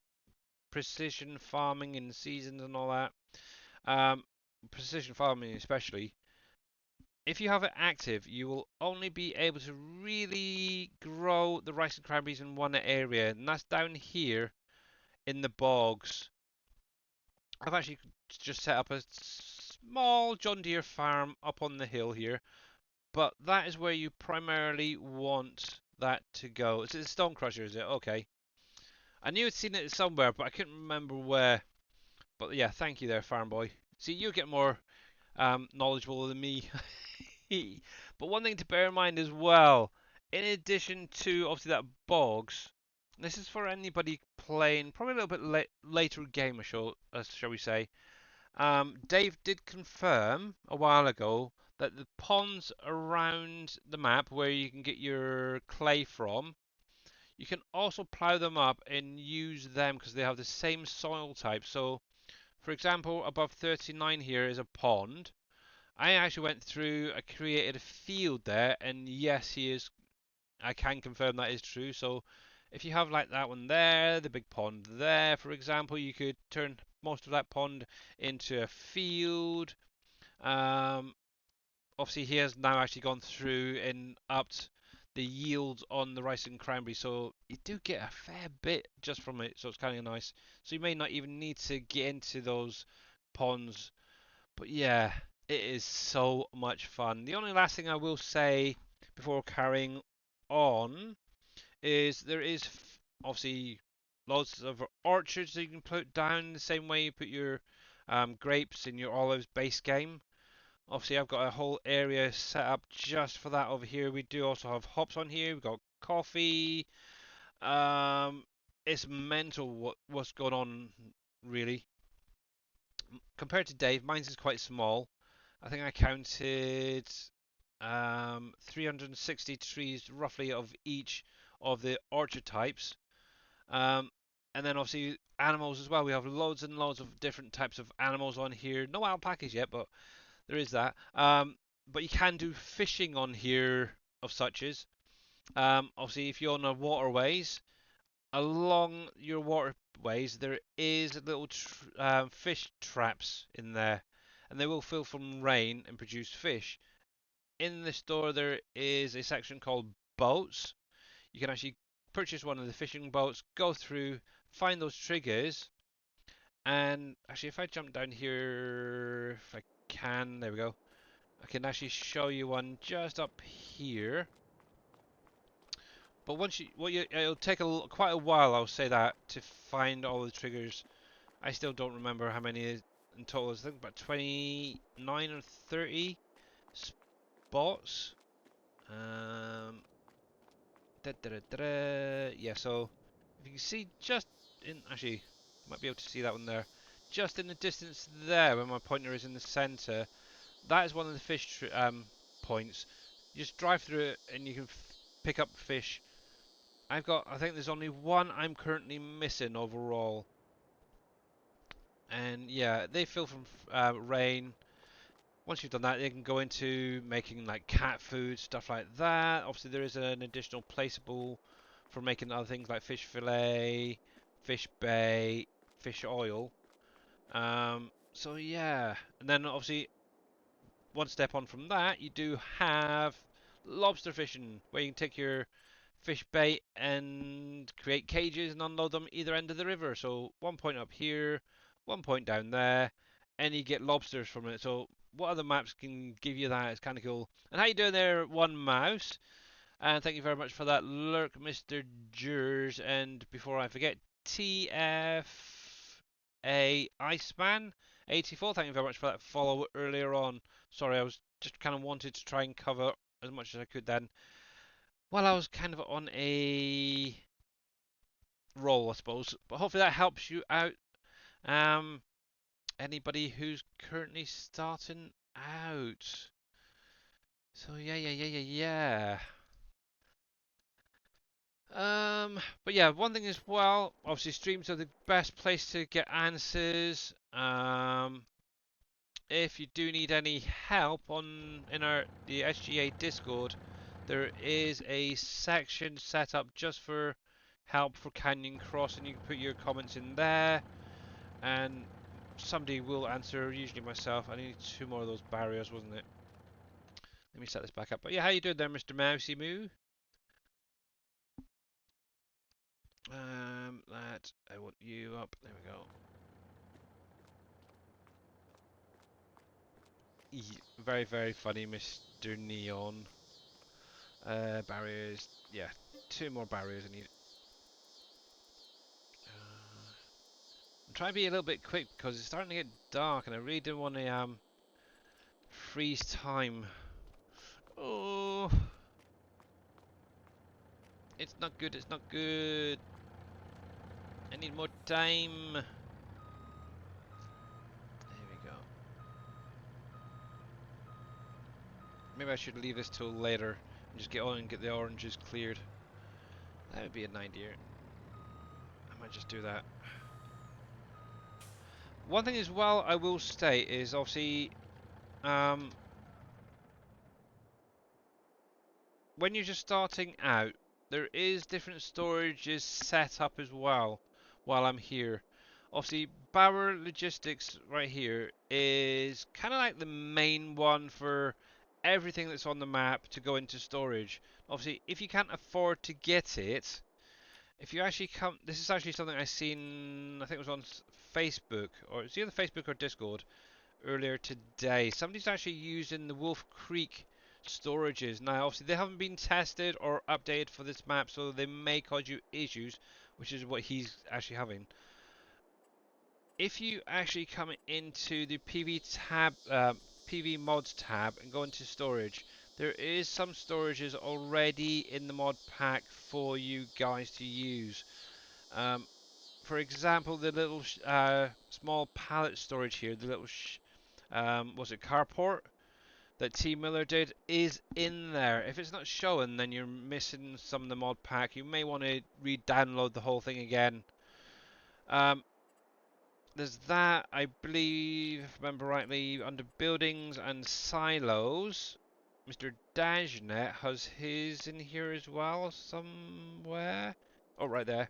Speaker 1: precision farming in seasons and all that. Precision farming especially. If you have it active, you will only be able to really grow the rice and cranberries in one area, and that's down here in the bogs. I've actually just set up a small John Deere farm up on the hill here, but that is where you primarily want that to go. Is it the Stone Crusher, is it? Okay. I knew I'd seen it somewhere, but I couldn't remember where. But yeah, thank you there, farm boy. See, you get more knowledgeable than me. But one thing to bear in mind as well, in addition to obviously that bogs, this is for anybody playing probably a little bit later game, shall we say. Dave did confirm a while ago that the ponds around the map where you can get your clay from, you can also plow them up and use them because they have the same soil type. So, for example, above 39 here is a pond. I actually went through, I created a field there, and yes, I can confirm that is true. So if you have like that one there, the big pond there, for example, you could turn most of that pond into a field. Um, Obviously, he has now actually gone through and upped the yields on the rice and cranberry, so you do get a fair bit just from it. So it's kind of nice. So you may not even need to get into those ponds, but yeah, it is so much fun. The only last thing I will say before carrying on is there is obviously lots of orchards that you can put down the same way you put your grapes in your olives base game. Obviously, I've got a whole area set up just for that over here. We do also have hops on here. We've got coffee. Um, it's mental what's going on, really. Compared to Dave, mine's is quite small. I think I counted 360 trees roughly of each of the orchard types. Um, and then obviously animals as well. We have loads and loads of different types of animals on here. No alpacas yet, but there is that. But you can do fishing on here of such as. Obviously, if you're on the waterways, along your waterways there is little fish traps in there, and they will fill from rain and produce fish. In the store there is a section called boats. You can actually purchase one of the fishing boats, go through, find those triggers, and actually if I jump down here, if I can, there we go. I can actually show you one just up here. But it'll take quite a while, I'll say that, to find all the triggers. I still don't remember how many in total. I think about 29 or 30 spots. Um, yeah, so if you can see just in, actually, you might be able to see that one there. Just in the distance there, where my pointer is in the center, that is one of the fish points. You just drive through it and you can pick up fish. I think there's only one I'm currently missing overall. And yeah, they fill from rain. Once you've done that, you can go into making like cat food, stuff like that. Obviously, there is an additional placeable for making other things like fish fillet, fish bait, fish oil. So yeah, and then obviously one step on from that, you do have lobster fishing, where you can take your fish bait and create cages and unload them either end of the river. So one point up here, one point down there, and you get lobsters from it. So what other maps can give you that? It's kind of cool. And how you doing there, One Mouse? And thank you very much for that lurk, Mr. Jers. And before I forget, TFA Iceman 84. Thank you very much for that follow earlier on. Sorry, I was just kind of wanted to try and cover as much as I could then. Well, I was kind of on a roll, I suppose, but hopefully that helps you out. Um, Anybody who's currently starting out. So yeah. But yeah, one thing as well, obviously streams are the best place to get answers. If you do need any help in the SGA Discord, there is a section set up just for help for Canyon Cross, and you can put your comments in there, and somebody will answer. Usually myself. I need two more of those barriers, wasn't it? Let me set this back up. But yeah, how you doing there, Mr. Mousy Moo? That I want you up. There we go. Very, very funny, Mr. Neon. Barriers. Yeah, two more barriers I need. I'm trying to be a little bit quick because it's starting to get dark and I really didn't want to freeze time. Oh, it's not good, it's not good. I need more time. There we go. Maybe I should leave this till later and just get on and get the oranges cleared. That would be an idea. I might just do that. One thing as well I will state is obviously when you're just starting out, there is different storages set up as well while I'm here. Obviously, Bauer Logistics right here is kind of like the main one for everything that's on the map to go into storage. Obviously, if you can't afford to get it, if you actually come, this is actually something I seen, I think it was on Facebook, or it's either Facebook or Discord earlier today. Somebody's actually using the Wolf Creek storages. Now, obviously, they haven't been tested or updated for this map, so they may cause you issues, which is what he's actually having. If you actually come into the PV mods tab and go into storage, there is some storages already in the mod pack for you guys to use. For example, the little small pallet storage here, the little was it carport that T Miller did is in there. If it's not showing, then you're missing some of the mod pack. You may want to re-download the whole thing again. There's that, I believe, if I remember rightly, under buildings and silos. Mr. Dajnet has his in here as well, somewhere. Oh, right there.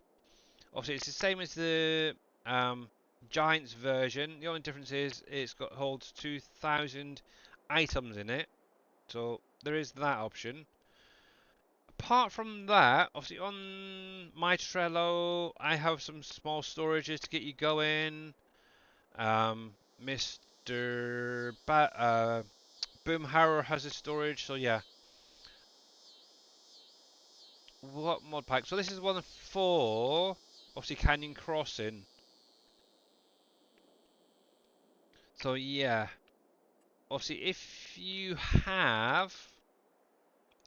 Speaker 1: Obviously, it's the same as the um, Giants version. The only difference is it's got holds 2,000 items in it. So there is that option. Apart from that, obviously on my Trello, I have some small storages to get you going. Mr. Boomhauer has a storage, so yeah. What mod pack? So this is one for obviously Canyon Crossing. So yeah, obviously if you have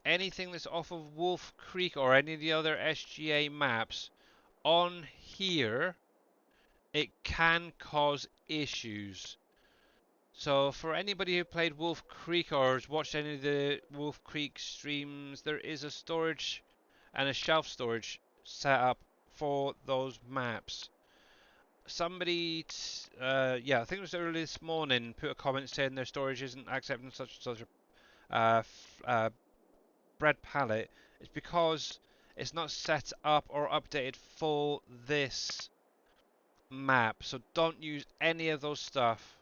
Speaker 1: anything that's off of Wolf Creek or any of the other SGA maps on here, it can cause issues. So for anybody who played Wolf Creek or has watched any of the Wolf Creek streams, there is a storage and a shelf storage set up for those maps. Somebody, yeah, I think it was early this morning, put a comment saying their storage isn't accepting such and such a bread palette. It's because it's not set up or updated for this map. So don't use any of those stuff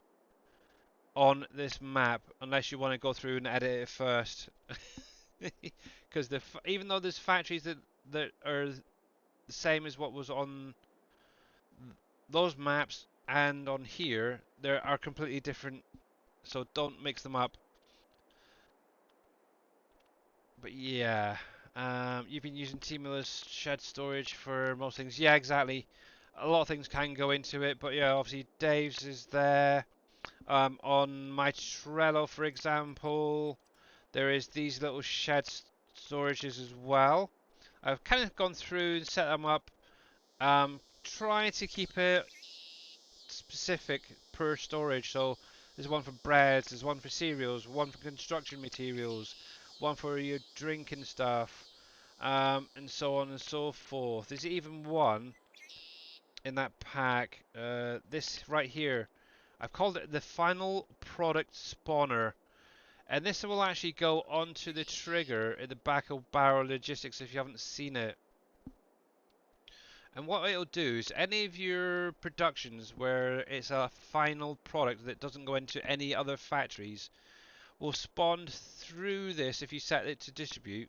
Speaker 1: on this map unless you want to go through and edit it first. Because even though there's factories that are the same as what was on those maps and on here, there are completely different. So don't mix them up. But yeah, you've been using T-Miller's shed storage for most things. Yeah, exactly. A lot of things can go into it, but yeah, obviously Dave's is there. On my Trello, for example, there is these little shed storages as well. I've kind of gone through and set them up, trying to keep it specific per storage. So there's one for breads, there's one for cereals, one for construction materials, one for your drinking stuff, and so on and so forth. There's even one in that pack. This right here, I've called it the final product spawner. And this will actually go onto the trigger at the back of Barrel Logistics if you haven't seen it. And what it'll do is any of your productions where it's a final product that doesn't go into any other factories will spawn through this if you set it to distribute.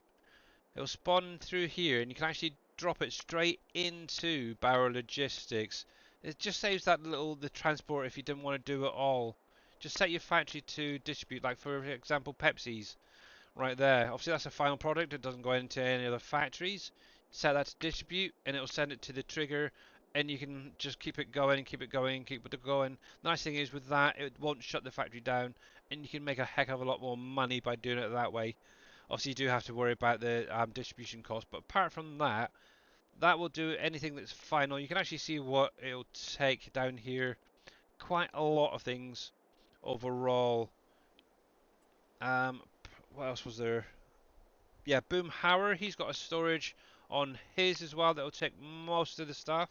Speaker 1: It'll spawn through here and you can actually drop it straight into Barrel Logistics. It just saves that the transport if you didn't want to do it all. Just set your factory to distribute, like for example Pepsi's. Right there. Obviously that's a final product. It doesn't go into any other factories. Set that to distribute and it'll send it to the trigger and you can just keep it going, keep it going, keep it going. Nice thing is with that, it won't shut the factory down and you can make a heck of a lot more money by doing it that way. Obviously you do have to worry about the distribution cost, but apart from that, that will do anything that's final. You can actually see what it'll take down here. Quite a lot of things overall. Um, what else was there? Yeah, Boomhauer, he's got a storage on his as well that'll take most of the stuff.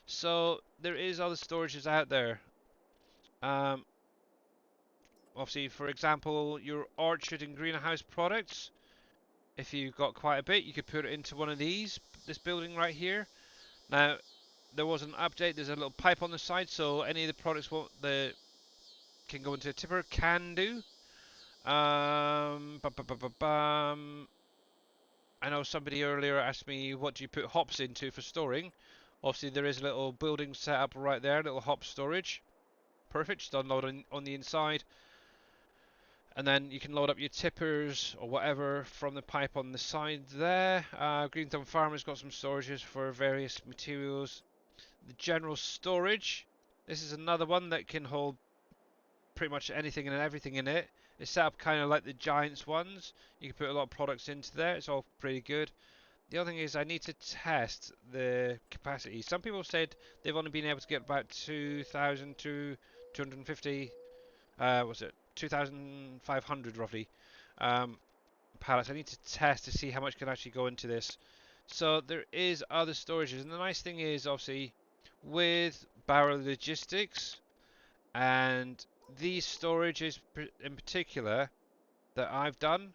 Speaker 1: So there is other storages out there. Um, Obviously, for example, your orchard and greenhouse products. If you've got quite a bit, you could put it into one of these. This building right here. Now, there was an update. There's a little pipe on the side, so any of the products that can go into a tipper can do. I know somebody earlier asked me what do you put hops into for storing. Obviously there is a little building set up right there, little hop storage. Perfect, just unload on the inside. And then you can load up your tippers or whatever from the pipe on the side there. Green Thumb Farmer's got some storages for various materials. The general storage. This is another one that can hold pretty much anything and everything in it. It's set up kind of like the Giants ones. You can put a lot of products into there. It's all pretty good. The other thing is I need to test the capacity. Some people said they've only been able to get about 2,000 to 250, what's it, 2,500 roughly pallets. I need to test to see how much can actually go into this. So there is other storages, and the nice thing is obviously with Barrel Logistics and these storages in particular that I've done,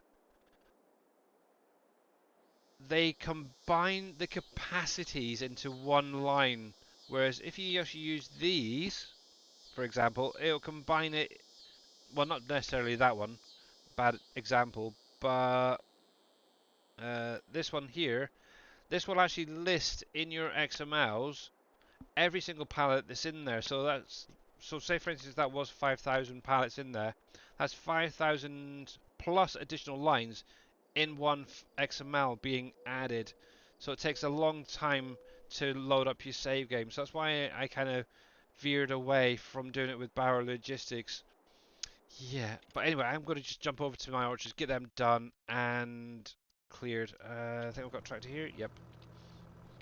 Speaker 1: they combine the capacities into one line. Whereas if you actually use these, for example, it'll combine it. Well, not necessarily that one, bad example, but this one here, this will actually list in your XMLs every single pallet that's in there. So say for instance that was 5,000 pallets in there. That's 5,000 plus additional lines in one XML being added. So it takes a long time to load up your save game. So that's why I kind of veered away from doing it with Bauer Logistics. Yeah, but anyway, I'm going to just jump over to my orchards, get them done and cleared. I think I've got tractor here. Yep.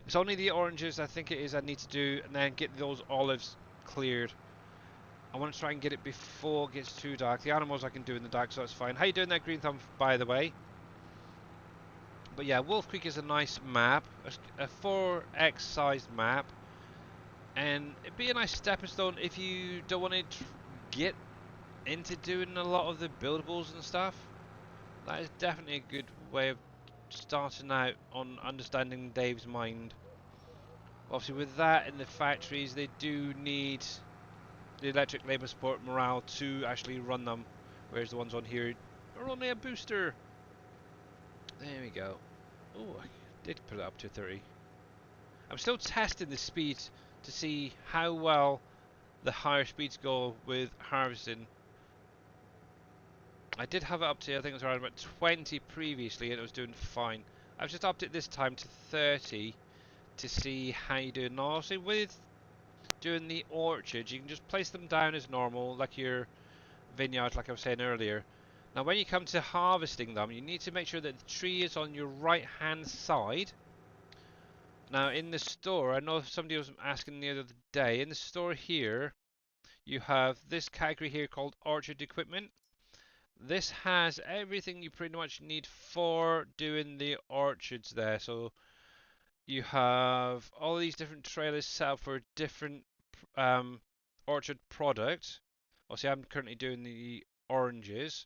Speaker 1: It's only the oranges I think it is I need to do, and then get those olives cleared. I want to try and get it before it gets too dark. The animals I can do in the dark, so that's fine. How you doing there, Green Thumb, by the way? But yeah, Wolf Creek is a nice map, a 4x sized map, and it'd be a nice stepping stone if you don't want to get into doing a lot of the buildables and stuff. That is definitely a good way of starting out on understanding Dave's mind. Obviously, with that in the factories, they do need the electric labour support morale to actually run them, whereas the ones on here are only a booster. There we go. Oh, I did put it up to 30. I'm still testing the speed to see how well the higher speeds go with harvesting. I did have it up to, I think it was around about 20 previously, and it was doing fine. I've just upped it this time to 30 to see how you do. Now, obviously, with doing the orchards, you can just place them down as normal, like your vineyards, like I was saying earlier. Now, when you come to harvesting them, you need to make sure that the tree is on your right-hand side. Now, in the store, I know somebody was asking the other day, in the store here, you have this category here called orchard equipment. This has everything you pretty much need for doing the orchards there. So you have all these different trailers set up for different orchard product. Obviously, I'm currently doing the oranges.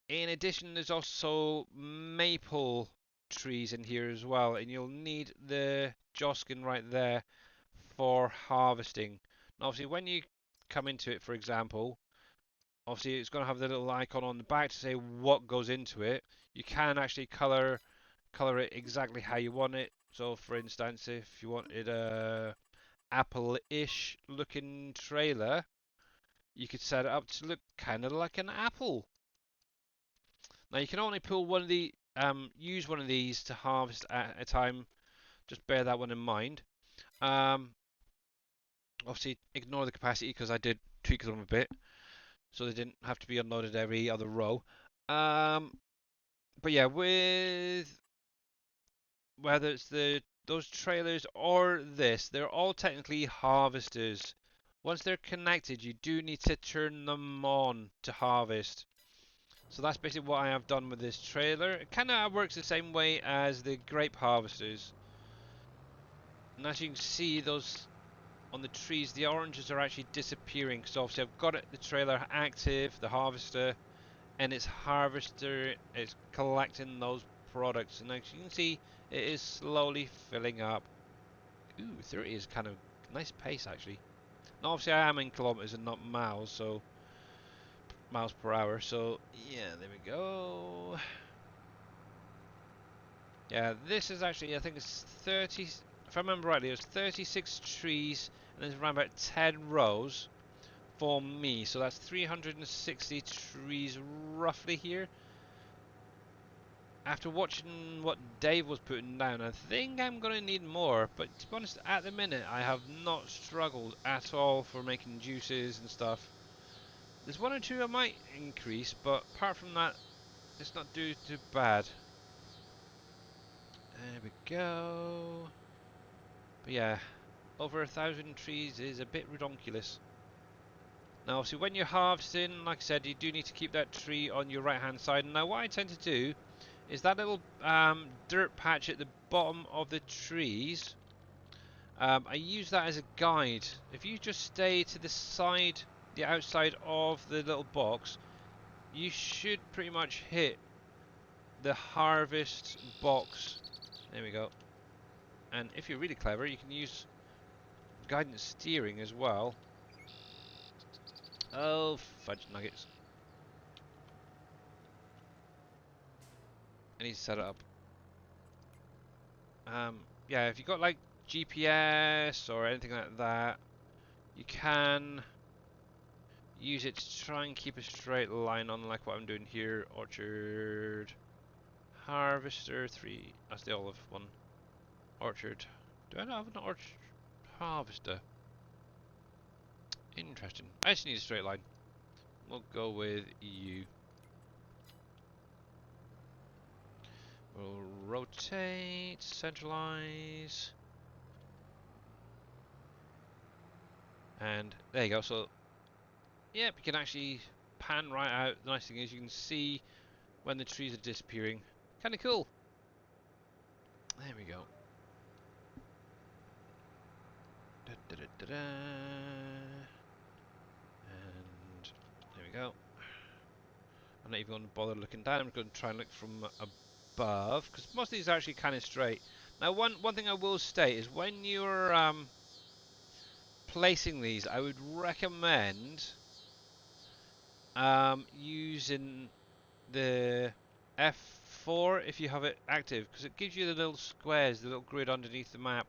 Speaker 1: In addition, there's also maple trees in here as well, and you'll need the Joskin right there for harvesting. Now, obviously, when you come into it, for example, obviously it's going to have the little icon on the back to say what goes into it. You can actually color it exactly how you want it. So, for instance, if you wanted a apple-ish looking trailer, you could set it up to look kind of like an apple. Now you can only pull one of the use one of these to harvest at a time. Just bear that one in mind. Obviously ignore the capacity because I did tweak them a bit, so they didn't have to be unloaded every other row. But yeah, with whether it's those trailers or this, they're all technically harvesters. Once they're connected, you do need to turn them on to harvest. So that's basically what I have done with this trailer. It kind of works the same way as the grape harvesters. And as you can see, those on the trees, the oranges are actually disappearing. So obviously I've got the trailer active, the harvester, and its harvester is collecting those products. And as you can see, it is slowly filling up. Ooh, 30 is kind of nice pace actually. Now obviously I am in kilometers and not miles, so miles per hour. So yeah, there we go. Yeah, this is actually, I think it's 30, if I remember rightly, it was 36 trees and there's around about 10 rows for me. So that's 360 trees roughly here. After watching what Dave was putting down, I think I'm going to need more. But to be honest, at the minute, I have not struggled at all for making juices and stuff. There's one or two I might increase, but apart from that, it's not too bad. There we go. But yeah, over 1,000 trees is a bit redonkulous. Now obviously when you're harvesting, like I said, you do need to keep that tree on your right hand side. Now what I tend to do is that little dirt patch at the bottom of the trees, I use that as a guide. If you just stay to the side, the outside of the little box, you should pretty much hit the harvest box. There we go. And if you're really clever, you can use guidance steering as well. Oh, fudge nuggets. I need to set it up. Yeah, if you got like GPS or anything like that, you can use it to try and keep a straight line on like what I'm doing here. Orchard, harvester 3. That's the olive one. Orchard. Do I not have an orchard harvester? Interesting. I just need a straight line. We'll go with you. We'll rotate, centralize, and there you go. So, yep, you can actually pan right out. The nice thing is you can see when the trees are disappearing. Kind of cool. There we go. Da, da, da, da, da. And there we go. I'm not even going to bother looking down. I'm going to try and look from above because most of these are actually kind of straight. Now, one thing I will state is when you're placing these, I would recommend using the F4 if you have it active, because it gives you the little squares, the little grid underneath the map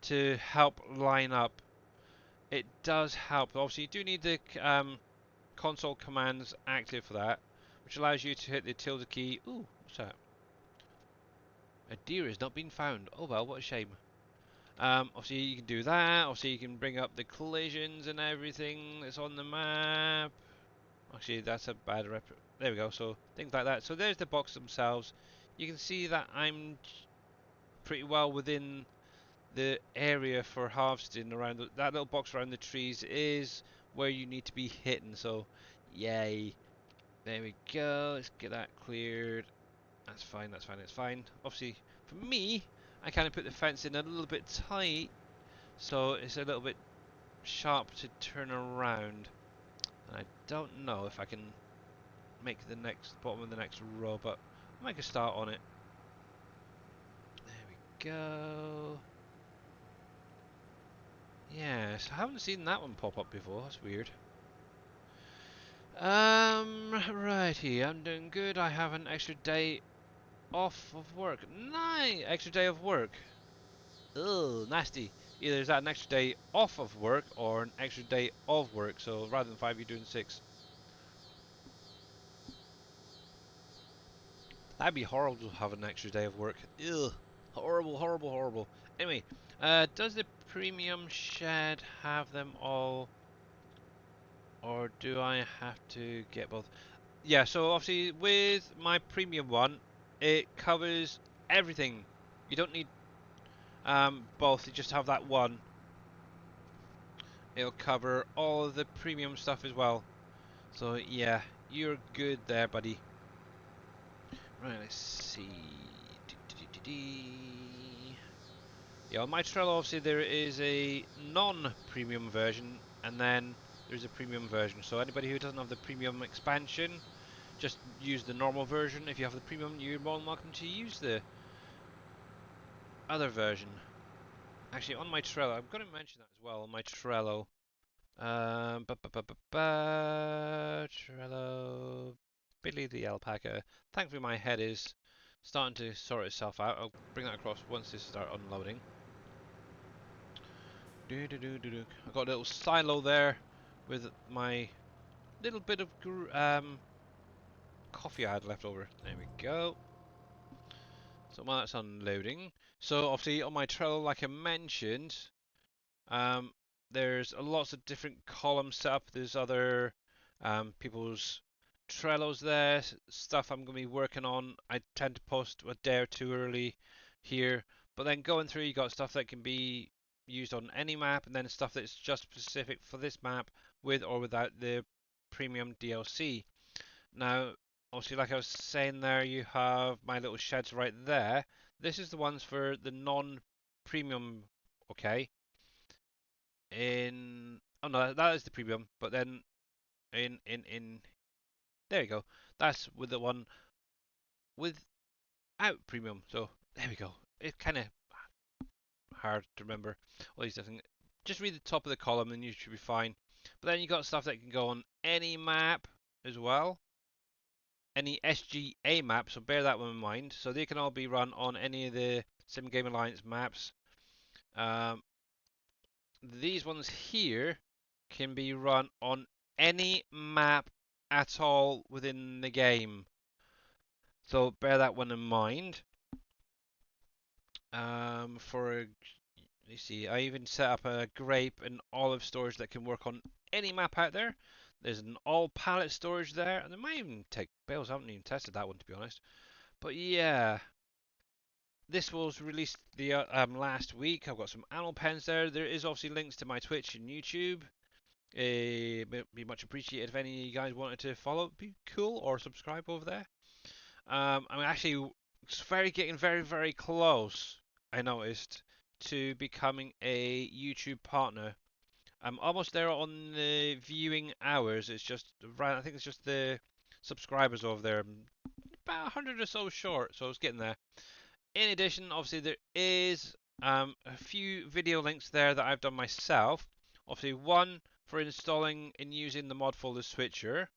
Speaker 1: to help line up. It does help. Obviously, you do need the console commands active for that, which allows you to hit the tilde key. Ooh, what's that? A deer has not been found. Oh well, what a shame. Obviously, you can do that. Obviously, you can bring up the collisions and everything that's on the map. Actually, that's a bad rep. There we go. So things like that. So there's the box themselves. You can see that I'm pretty well within the area for harvesting around that little box around the trees is where you need to be hitting. So, yay. There we go. Let's get that cleared. That's fine. That's fine. That's fine. Obviously, for me, I kind of put the fence in a little bit tight, so it's a little bit sharp to turn around. And I don't know if I can make the next bottom of the next row, but I'll make a start on it. There we go. Yes, I haven't seen that one pop up before. That's weird. Righty, I'm doing good. I have an extra day off of work. Nice, extra day of work. Ugh, nasty. Either is that an extra day off of work or an extra day of work. So rather than 5, you're doing 6. That'd be horrible to have an extra day of work. Ugh, horrible, horrible, horrible. Anyway, does the premium shed have them all, or do I have to get both? Yeah, so obviously with my premium one, it covers everything. You don't need both, you just have that one. It'll cover all of the premium stuff as well. So yeah, you're good there, buddy. Right, let's see. Yeah, on my Trello, obviously there is a non-premium version, and then there's a premium version. So anybody who doesn't have the premium expansion, just use the normal version. If you have the premium, you're more than welcome to use the other version. Actually, on my Trello, I'm going to mention that as well on my Trello. Trello, Billy the alpaca. Thankfully, my head is starting to sort itself out. I'll bring that across once this starts unloading. I've got a little silo there with my little bit of coffee I had left over. There we go. So while that's unloading, so obviously on my Trello, like I mentioned, um, there's lots of different columns set up. There's other people's Trellos there, stuff I'm going to be working on. I tend to post a day or two early here, but then going through, you got stuff that can be used on any map, and then stuff that's just specific for this map with or without the premium DLC. Now, obviously, like I was saying there, you have my little sheds right there. This is the ones for the non-premium, okay? Oh no, that is the premium, but then in there you go. That's with the one without premium. So there we go. It's kind of hard to remember all these different. Just read the top of the column and you should be fine. But then you got stuff that can go on any map as well. Any SGA map, so bear that one in mind. So they can all be run on any of the Sim Game Alliance maps. Um, these ones here can be run on any map at all within the game. So bear that one in mind. For you see, I even set up a grape and olive storage that can work on any map out there. There's an all pallet storage there, and they might even take bales. I haven't even tested that one to be honest. But yeah, this was released the last week. I've got some animal pens there. There is obviously links to my Twitch and YouTube. It'd be much appreciated if any of you guys wanted to follow. It'd be cool, or subscribe over there. I'm actually getting very close. I noticed to becoming a YouTube partner. I'm almost there on the viewing hours. It's just around, I think it's just the subscribers over there. I'm about 100 or so short, so I was getting there. In addition, obviously there is a few video links there that I've done myself. Obviously, one for installing and using the mod folder switcher.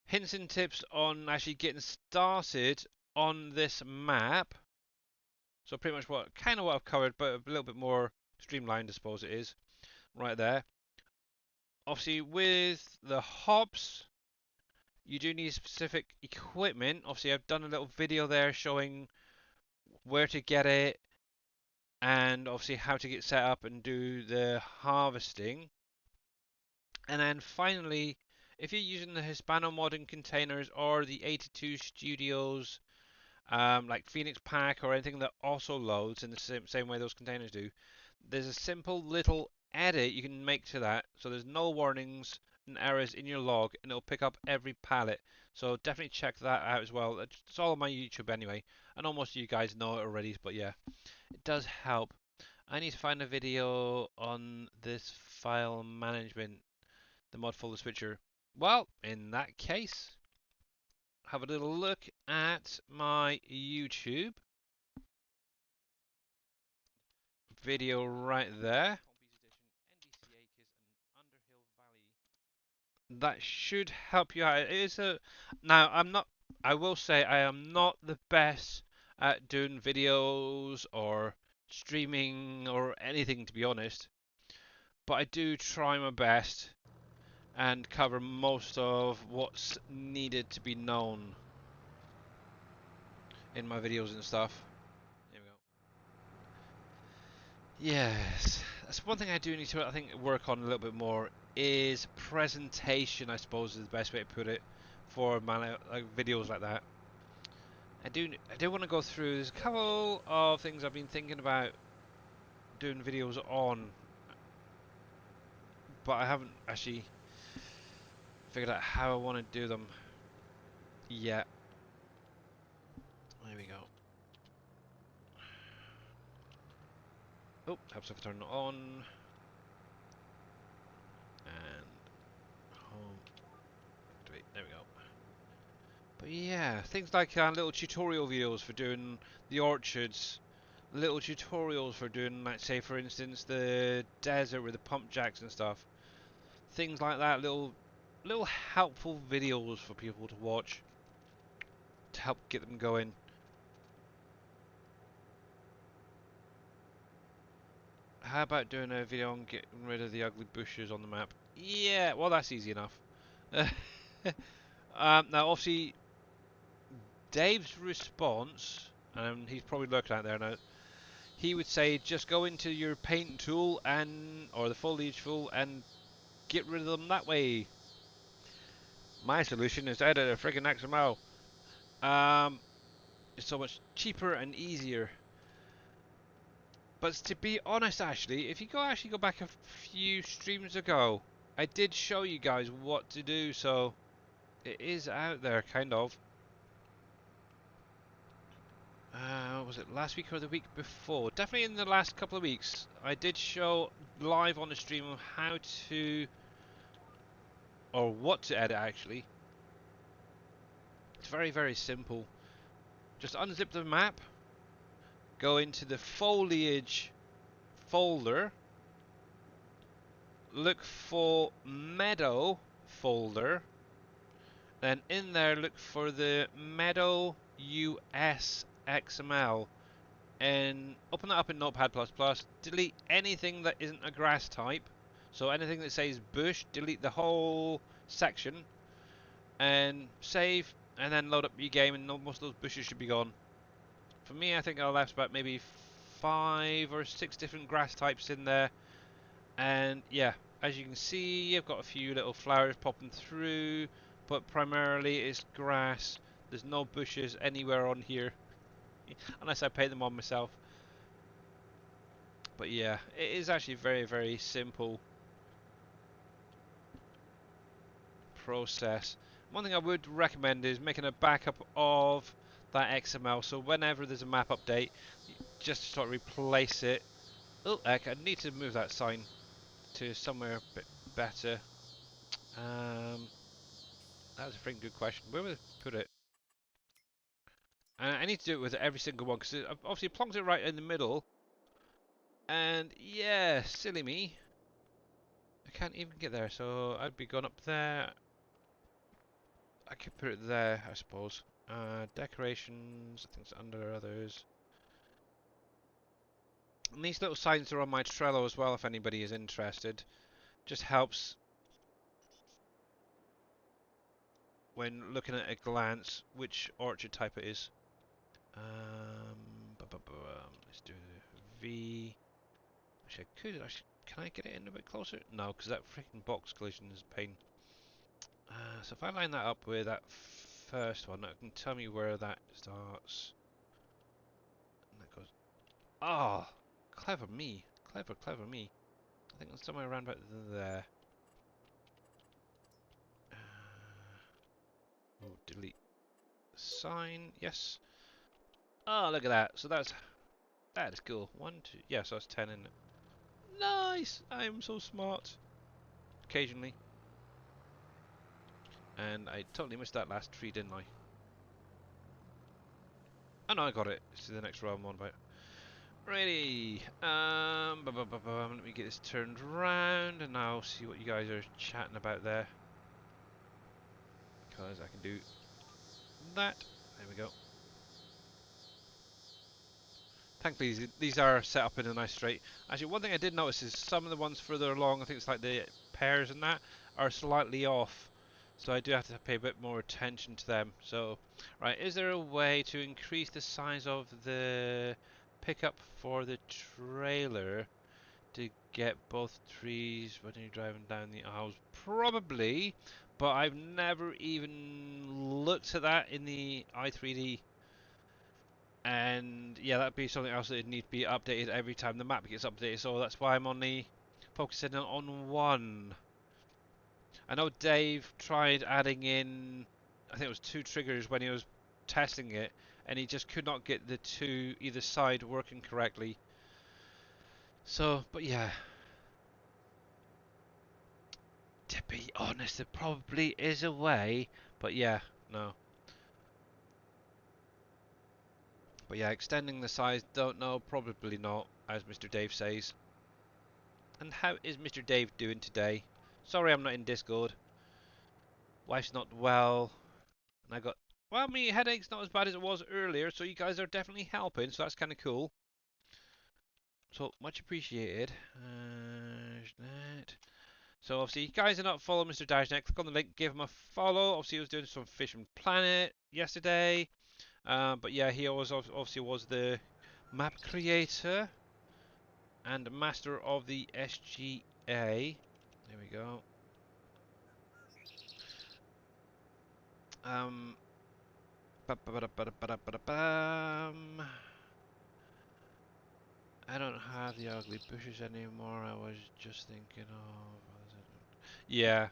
Speaker 1: Hints and tips on actually getting started on this map. So pretty much what I've covered, but a little bit more streamlined, I suppose it is, right there. Obviously, with the hops, you do need specific equipment. Obviously, I've done a little video there showing where to get it, and obviously how to get set up and do the harvesting. And then finally, if you're using the Hispano modding containers or the 82 Studios like Phoenix Pack or anything that also loads in the same way those containers do, there's a simple little edit you can make to that, so there's no warnings and errors in your log, and it'll pick up every pallet. So definitely check that out as well. It's all on my YouTube anyway. I know most of you guys know it already, but yeah, it does help. I need to find a video on this file management, the mod folder switcher. Well, in that case, have a little look at my YouTube video right there. That should help you out. It is a now I'm not I will say I am not the best at doing videos or streaming or anything to be honest, but I do try my best and cover most of what's needed to be known in my videos and stuff. There we go. Yes, that's one thing I do need to, I think, work on a little bit more is presentation. I suppose is the best way to put it for my like videos like that. I do want to go through. There's a couple of things I've been thinking about doing videos on, but I haven't actually figured out how I want to do them yet. There we go. Oh, helps if I turn it on. And home. Activate. There we go. But yeah, things like little tutorial videos for doing the orchards, little tutorials for doing, like, say for instance, the desert with the pump jacks and stuff. Things like that, little helpful videos for people to watch to help get them going. How about doing a video on getting rid of the ugly bushes on the map? Yeah, well that's easy enough. Now obviously Dave's response, and he's probably lurking out there now, he would say just go into your paint tool and or the foliage tool and get rid of them that way. My solution is edit a friggin' XML. It's so much cheaper and easier. But to be honest, actually, if you actually go back a few streams ago, I did show you guys what to do, so it is out there, kind of. Was it last week or the week before? Definitely in the last couple of weeks. I did show live on the stream how to, or what to edit actually. It's very simple. Just unzip the map, go into the foliage folder, look for meadow folder, then in there look for the meadow US XML, and open that up in Notepad++, delete anything that isn't a grass type, so anything that says bush, delete the whole section, and save, and then load up your game, and most of those bushes should be gone. For me, I think I left about maybe 5 or 6 different grass types in there, and yeah, as you can see, I've got a few little flowers popping through, but primarily it's grass. There's no bushes anywhere on here, unless I paint them on myself. But yeah, it is actually very, very simple process. One thing I would recommend is making a backup of that XML, so whenever there's a map update, just sort of replace it. Oh heck, I need to move that sign to somewhere a bit better. That was a freaking good question. Where would I put it? I need to do it with every single one, because obviously it plonks it right in the middle. And yeah, silly me. I can't even get there, so I'd be going up there. I could put it there, I suppose. Decorations, I think it's under others. And these little signs are on my Trello as well, if anybody is interested. Just helps when looking at a glance which orchard type it is. Let's do V. Actually, I could. Actually, can I get it in a bit closer? No, because that freaking box collision is a pain. So if I line that up with that first one, that can tell me where that starts. And that goes. Oh, clever me. Clever, clever me. I think it's somewhere around about there. Oh, delete sign. Yes. Oh, look at that. So that is cool. 1, 2. Yeah, so that's 10 in it. Nice. I'm so smart. Occasionally. And I totally missed that last tree, didn't I? Oh no, I got it. It's the next row I'm on about. Righty. Let me get this turned around and I'll see what you guys are chatting about there. Because I can do that. There we go. Thankfully, these are set up in a nice straight. Actually, one thing I did notice is some of the ones further along, I think it's like the pears and that, are slightly off. So I do have to pay a bit more attention to them. So, right, is there a way to increase the size of the pickup for the trailer to get both trees when you're driving down the aisles? Probably, but I've never even looked at that in the i3D. And yeah, that'd be something else that would need to be updated every time the map gets updated. So that's why I'm only focusing on one. I know Dave tried adding in, I think it was 2 triggers when he was testing it, and he just could not get the 2 either side working correctly. So, but yeah. To be honest, there probably is a way, but yeah, no. But yeah, extending the size, don't know, probably not, as Mr. Dave says. And how is Mr. Dave doing today? Sorry I'm not in Discord. Wife's not well. And I got... Well, my headache's not as bad as it was earlier, so you guys are definitely helping, so that's kind of cool. So, much appreciated. So, obviously, you guys are not following Mr. Dashnet. Click on the link, give him a follow. Obviously, he was doing some Fishing Planet yesterday. But yeah, he obviously was the map creator and master of the SGA. There we go. Um, I don't have the ugly bushes anymore. I was just thinking of. Yeah.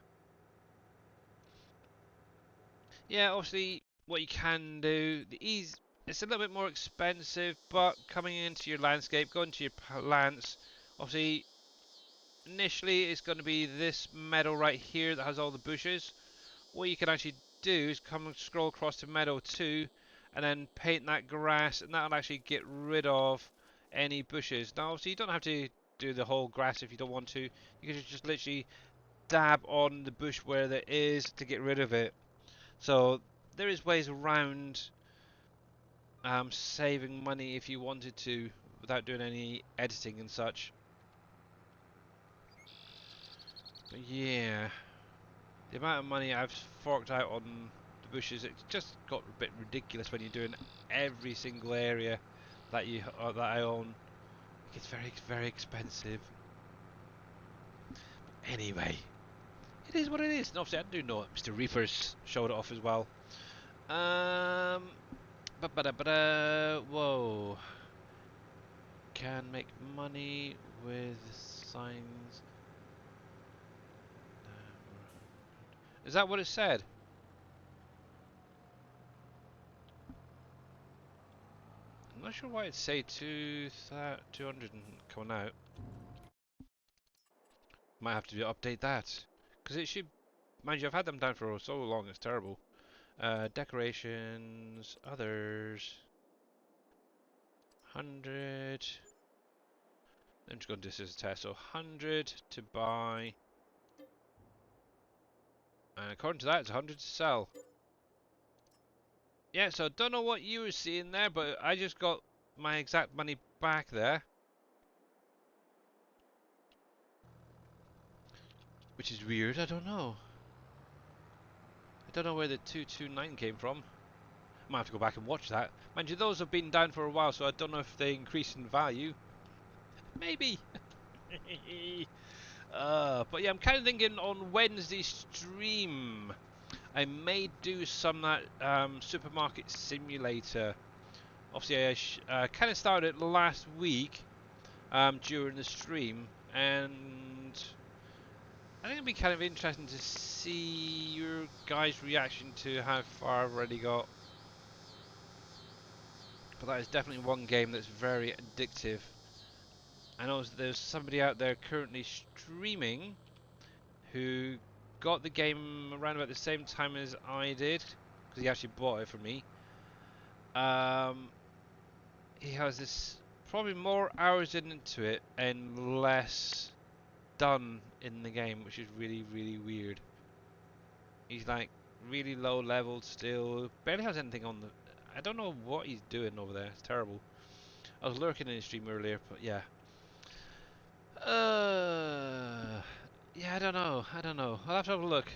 Speaker 1: Yeah, obviously, what you can do, it's a little bit more expensive, but coming into your landscape, going to your plants, obviously, initially it's going to be this meadow right here that has all the bushes. What you can actually do is come and scroll across to meadow 2, and then paint that grass, and that'll actually get rid of any bushes. Now, obviously, you don't have to do the whole grass if you don't want to. You can just literally dab on the bush where there is to get rid of it. So there is ways around saving money if you wanted to without doing any editing and such. But yeah, the amount of money I've forked out on the bushes, it's just got a bit ridiculous when you're doing every single area that that I own. It gets very expensive. Anyway, it is what it is. And obviously, I do know Mr. Reaper's showed it off as well. Whoa. Can make money with signs. Is that what it said? I'm not sure why it'd say 200 coming out. Might have to update that. Because it should... Mind you, I've had them down for so long, it's terrible. Decorations, others... 100... I'm just going to do this as a test. So 100 to buy. And according to that, it's 100 to sell. Yeah, so I don't know what you were seeing there, but I just got my exact money back there. Which is weird, I don't know. I don't know where the 229 came from. Might have to go back and watch that. Mind you, those have been down for a while, so I don't know if they increase in value. Maybe. But yeah, I'm kind of thinking on Wednesday stream, I may do some that supermarket simulator. Obviously, I kind of started it last week during the stream, and I think it'd be kind of interesting to see your guys' reaction to how far I've already got. But that is definitely one game that's very addictive. I know there's somebody out there currently streaming who got the game around about the same time as I did, because he actually bought it for me. He has this probably more hours into it and less done in the game, which is really weird. He's like really low leveled still, barely has anything on the... I don't know what he's doing over there, it's terrible. I was lurking in his stream earlier, but yeah. Yeah, I don't know. I'll have to have a look.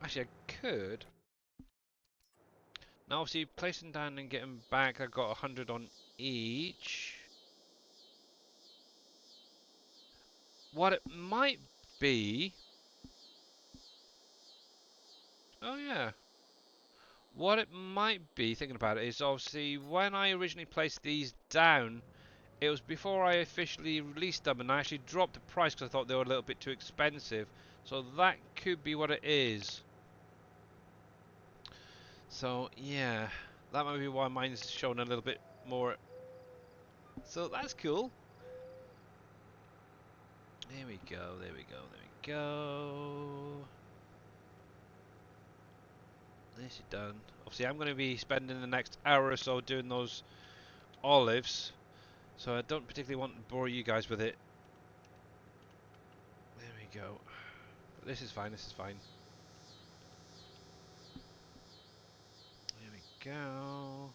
Speaker 1: Actually, I could. Now, obviously, placing down and getting back, I got 100 on each. What it might be... Oh, yeah. What it might be, thinking about it, is obviously when I originally placed these down, it was before I officially released them, and I actually dropped the price because I thought they were a little bit too expensive. So that could be what it is. So, yeah. That might be why mine's showing a little bit more. So that's cool. There we go. This is done. Obviously, I'm going to be spending the next hour or so doing those olives, so I don't particularly want to bore you guys with it. There we go. But this is fine. There we go.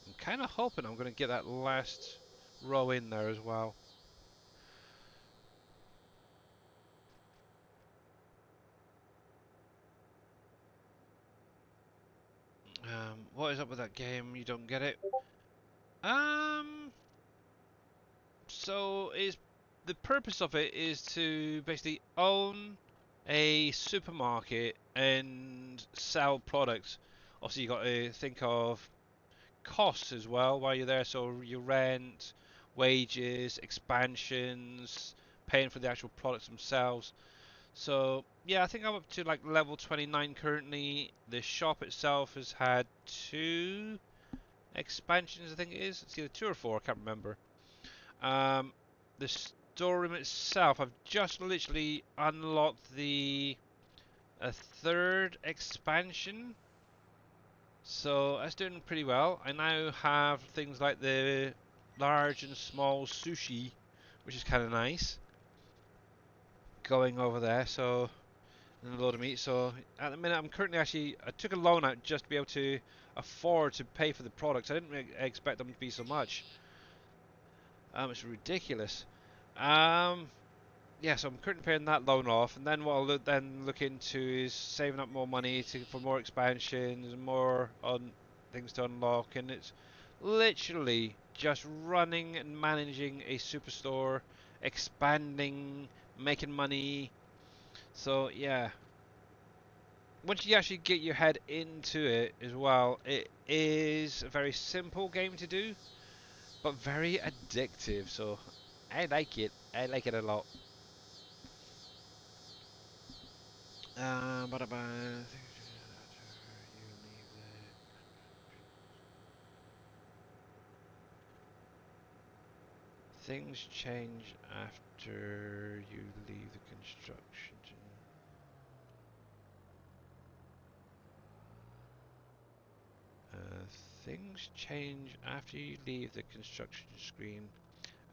Speaker 1: I'm kind of hoping I'm going to get that last row in there as well. What is up with that game? You don't get it? So is the purpose of it is to basically own a supermarket and sell products. Obviously, you got to think of costs as well while you're there. So your rent, wages, expansions, paying for the actual products themselves. So yeah, I think I'm up to like level 29 currently. The shop itself has had 2 expansions, I think it is. It's either 2 or 4, I can't remember. The storeroom itself, I've just literally unlocked the a 3rd expansion. So that's doing pretty well. I now have things like the large and small sushi, which is kind of nice, going over there. So and a load of meat. So at the minute, I'm currently actually I took a loan out just to be able to afford to pay for the products. I didn't expect them to be so much. It's ridiculous. Um, yeah, so I'm currently paying that loan off, and then what I'll then look into is saving up more money for more expansions, more on things to unlock, and it's literally just running and managing a superstore, expanding, making money. So yeah, once you actually get your head into it as well, it is a very simple game to do, but very addictive. So I like it. I like it a lot. But about you leave things change after you leave the construction. Uh, things change after you leave the construction screen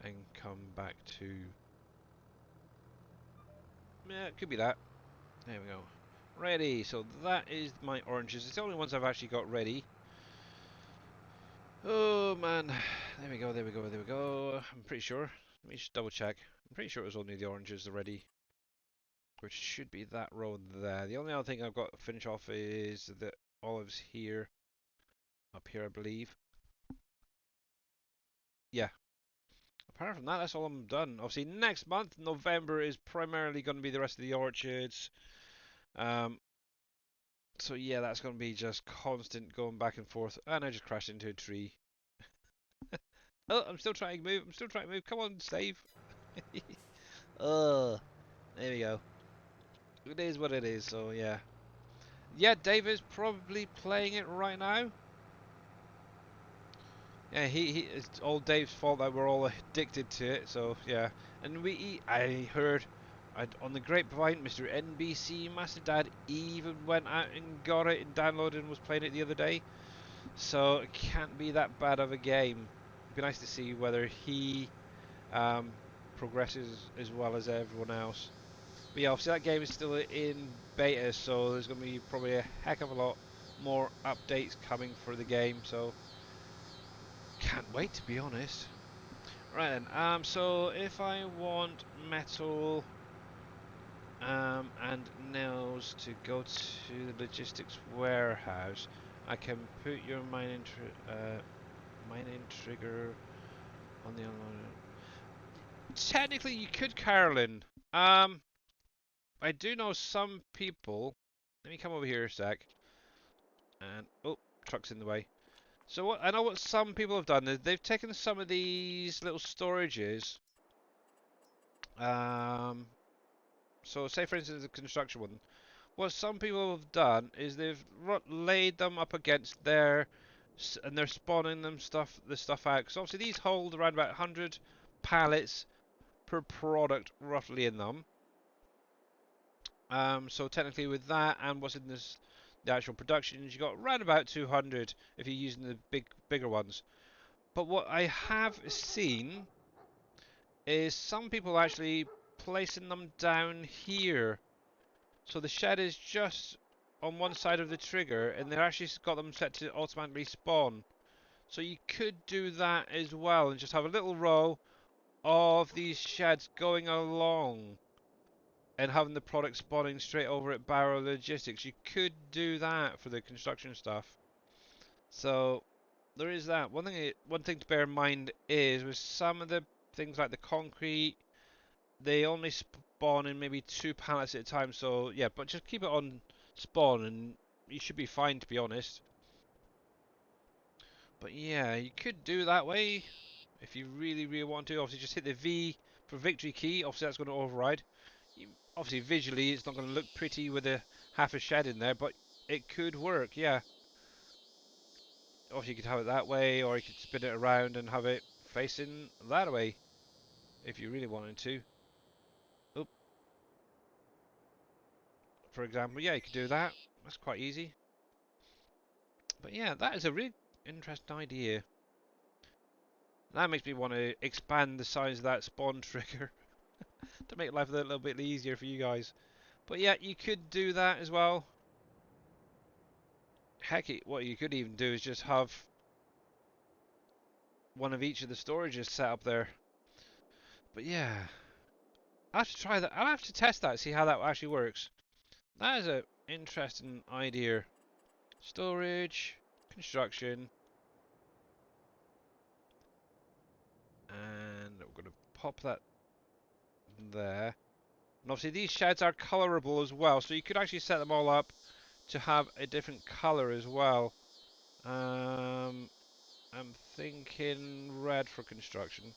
Speaker 1: and come back to. Yeah, it could be that. There we go. Ready. So that is my oranges. It's the only ones I've actually got ready. Oh man. There we go. There we go. There we go. I'm pretty sure. Let me just double check. I'm pretty sure it was only the oranges already, which should be that row there. The only other thing I've got to finish off is the olives here, up here, I believe. Yeah. Apart from that, that's all I'm done. Obviously, next month, November, is primarily going to be the rest of the orchards. Um, so yeah, that's going to be just constant going back and forth. And I just crashed into a tree. Oh, I'm still trying to move. I'm still trying to move. Come on, save. Oh, there we go. It is what it is. So yeah, yeah. Dave is probably playing it right now. Yeah, it's all Dave's fault that we're all addicted to it. So yeah, and I heard, on the grapevine, Mr. NBC Master Dad even went out and got it and downloaded and was playing it the other day. So it can't be that bad of a game. It'd be nice to see whether he um, progresses as well as everyone else. But yeah, obviously that game is still in beta, so there's going to be probably a heck of a lot more updates coming for the game. So can't wait, to be honest. Right then, so if I want metal and nails to go to the logistics warehouse, I can put your mining trigger on the unloader. Technically, you could, Carolyn. Um, I do know some people. Let me come over here a sec. And oh, truck's in the way. So what I know what some people have done is they've taken some of these little storages. Um, so say for instance the construction one. What some people have done is they've laid them up against their, and they're spawning them the stuff out. Because obviously these hold around about 100 pallets per product roughly in them. So technically with that and what's in the actual productions, you got around about 200 if you're using the bigger ones. But what I have seen is some people actually placing them down here. So the shed is just on one side of the trigger, and they've actually got them set to automatically spawn. So you could do that as well, and just have a little row of these sheds going along, and having the product spawning straight over at Barrow Logistics. You could do that for the construction stuff. So there is that. One thing to bear in mind is with some of the things like the concrete, they only spawn in maybe 2 pallets at a time. So yeah, but just keep it on spawn and you should be fine, to be honest. But yeah, you could do that way if you really, really want to. Obviously, just hit the V for victory key. Obviously, that's going to override. Obviously, visually, it's not going to look pretty with a half a shed in there, but it could work. Yeah. Obviously, you could have it that way, or you could spin it around and have it facing that way if you really wanted to. Oop, for example, yeah, you could do that. That's quite easy. But yeah, that is a really interesting idea. That makes me want to expand the size of that spawn trigger to make life a little bit easier for you guys. But yeah, you could do that as well. Heck, what you could even do is just have one of each of the storages set up there. But yeah, I'll have to try that. I'll have to test that, see how that actually works. That is an interesting idea. Storage, construction, and we're going to pop that there. And obviously these sheds are colorable as well, so you could actually set them all up to have a different color as well. I'm thinking red for construction.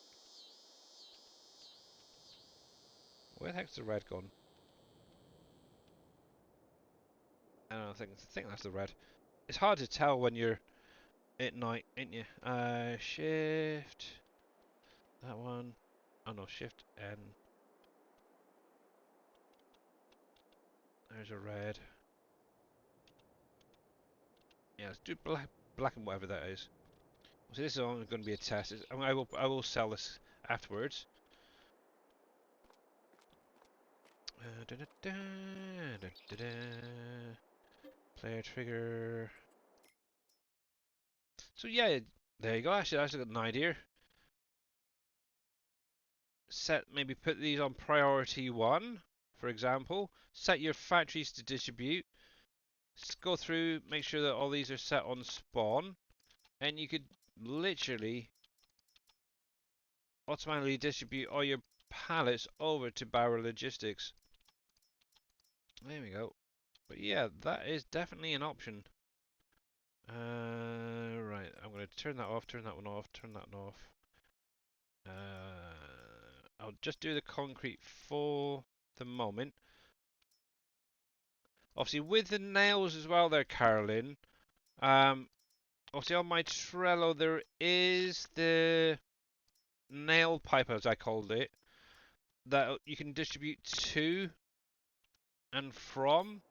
Speaker 1: Where the heck's the red gone? I don't think that's the red. It's hard to tell when you're at night, ain't you? Shift that one. Oh no, shift N. There's a red. Yeah, let's do black and whatever that is. So this is only going to be a test. I will sell this afterwards. Da, da, da, da, da, da. Player trigger. So yeah, there you go. Actually, I got an idea. Maybe put these on priority 1, for example. Set your factories to distribute. Go through, make sure that all these are set on spawn, and you could literally automatically distribute all your pallets over to Barrow Logistics. There we go. But yeah, that is definitely an option. Right, I'm going to turn that off, turn that one off, turn that one off. I'll just do the concrete for the moment. Obviously, with the nails as well there, Carolyn. Obviously on my Trello there is the nail pipe, as I called it, that you can distribute to and from,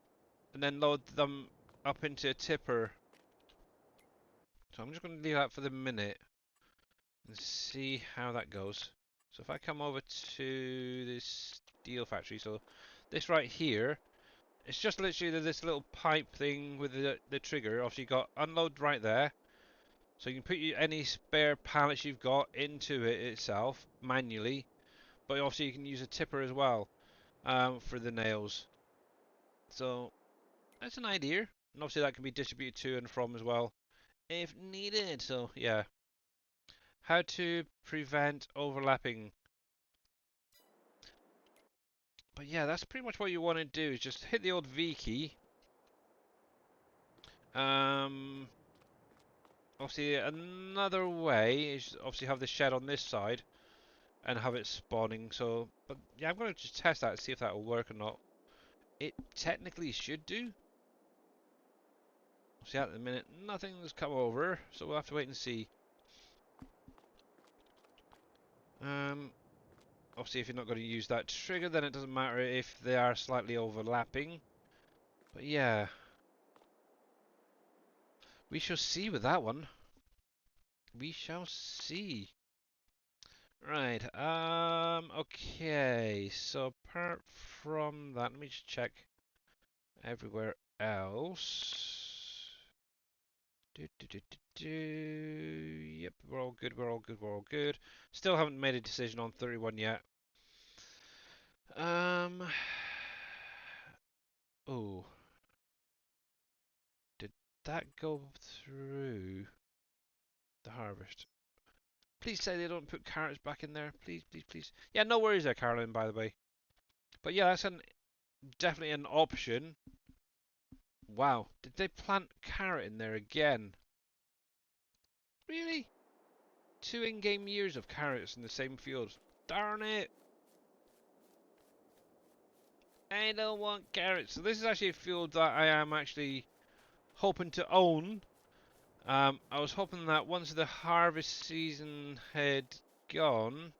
Speaker 1: and then load them up into a tipper. So I'm just going to leave that for the minute and see how that goes. So if I come over to this steel factory, so this right here, it's just literally this little pipe thing with the trigger. Obviously you got unload right there. So you can put any spare pallets you've got into it itself manually, but obviously you can use a tipper as well for the nails. So that's an idea, and obviously that can be distributed to and from as well if needed. So yeah, how to prevent overlapping. But yeah, that's pretty much what you want to do. Is just hit the old V key. Obviously another way is obviously have the shed on this side and have it spawning. So, but yeah, I'm going to just test that and see if that will work or not. It technically should do. See, at the minute, nothing's come over, so we'll have to wait and see. Obviously, if you're not going to use that trigger, then it doesn't matter if they are slightly overlapping. But yeah, we shall see with that one. We shall see. Right, okay, so apart from that, let me just check everywhere else. Yep, we're all good, we're all good, we're all good. Still haven't made a decision on 31 yet. Oh, did that go through the harvest? Please say they don't put carrots back in there. Please, please, please. Yeah, no worries there, Caroline, by the way. But yeah, that's definitely an option. Wow, did they plant carrot in there again? Really? 2 in-game years of carrots in the same field. Darn it! I don't want carrots. So this is actually a field that I am actually hoping to own. I was hoping that once the harvest season had gone,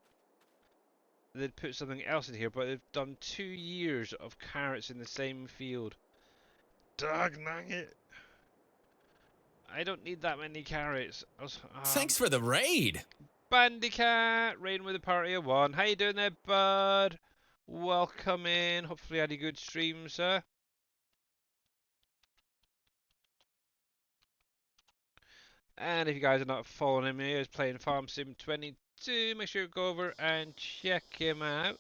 Speaker 1: they'd put something else in here, but they've done 2 years of carrots in the same field. Dog nugget! I don't need that many carrots.
Speaker 2: Thanks for the raid.
Speaker 1: Bandicat, raiding with a party of one. How you doing there, bud? Welcome in. Hopefully you had a good stream, sir. And if you guys are not following me, he's playing Farm Sim 22. Make sure you go over and check him out.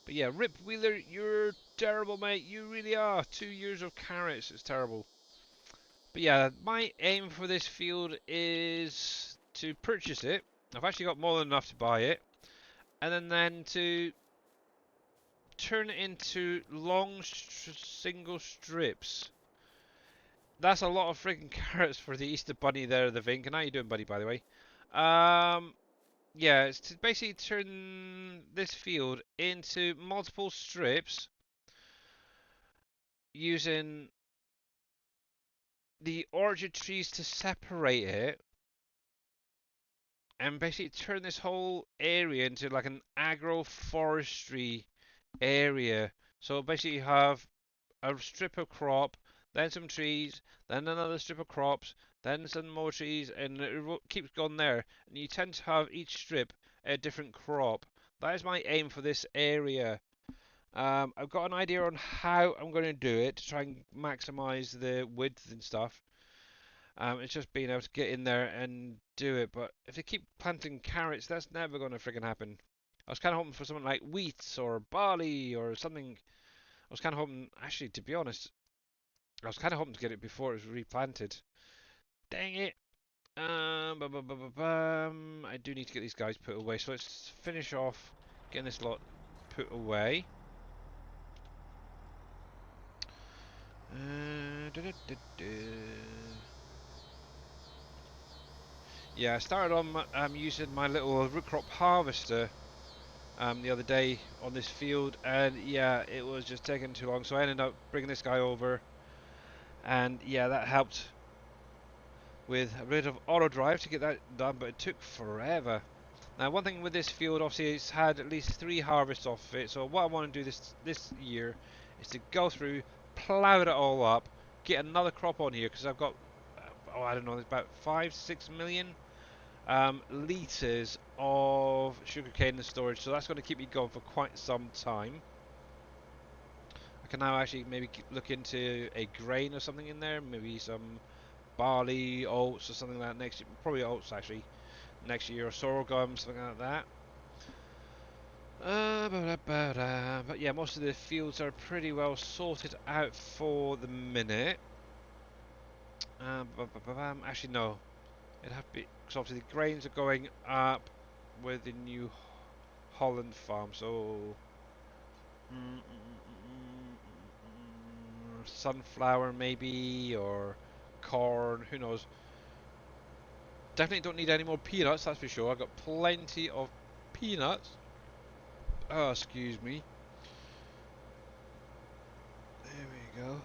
Speaker 1: But yeah, Rip Wheeler, you're terrible, mate. You really are. 2 years of carrots. It's terrible. But yeah, my aim for this field is to purchase it. I've actually got more than enough to buy it. And then to turn it into long single strips. That's a lot of freaking carrots for the Easter Bunny there, the Vink. And how you doing, buddy, by the way? Yeah, it's to basically turn this field into multiple strips using the orchard trees to separate it and basically turn this whole area into like an agroforestry area. So basically you have a strip of crop, then some trees, then another strip of crops, then some more trees, and it keeps going there. And you tend to have each strip a different crop. That is my aim for this area. I've got an idea on how I'm going to do it to try and maximize the width and stuff. It's just being able to get in there and do it. But if they keep planting carrots, that's never going to friggin' happen. I was kind of hoping for something like wheat or barley or something. I was kind of hoping, actually, to be honest, I was kind of hoping to get it before it was replanted. Dang it. I do need to get these guys put away. So let's finish off getting this lot put away. Yeah, I started on using my little root crop harvester the other day on this field, and yeah, it was just taking too long. So I ended up bringing this guy over, and yeah, that helped with a bit of auto drive to get that done, but it took forever. Now, one thing with this field, obviously, it's had at least 3 harvests off it. So what I want to do this year is to go through, plough it all up, get another crop on here because I've got, oh, I don't know, there's about 5-6 million litres of sugarcane in storage. So that's going to keep me going for quite some time. I can now actually maybe look into a grain or something in there, maybe some barley, oats, or something like that next year. Probably oats actually next year, or sorghum, something like that. But yeah, most of the fields are pretty well sorted out for the minute. Actually, no, it'd have to be because obviously the grains are going up with the New Holland farm. So sunflower maybe or corn. Who knows? Definitely don't need any more peanuts. That's for sure. I've got plenty of peanuts. Oh, excuse me. There we go.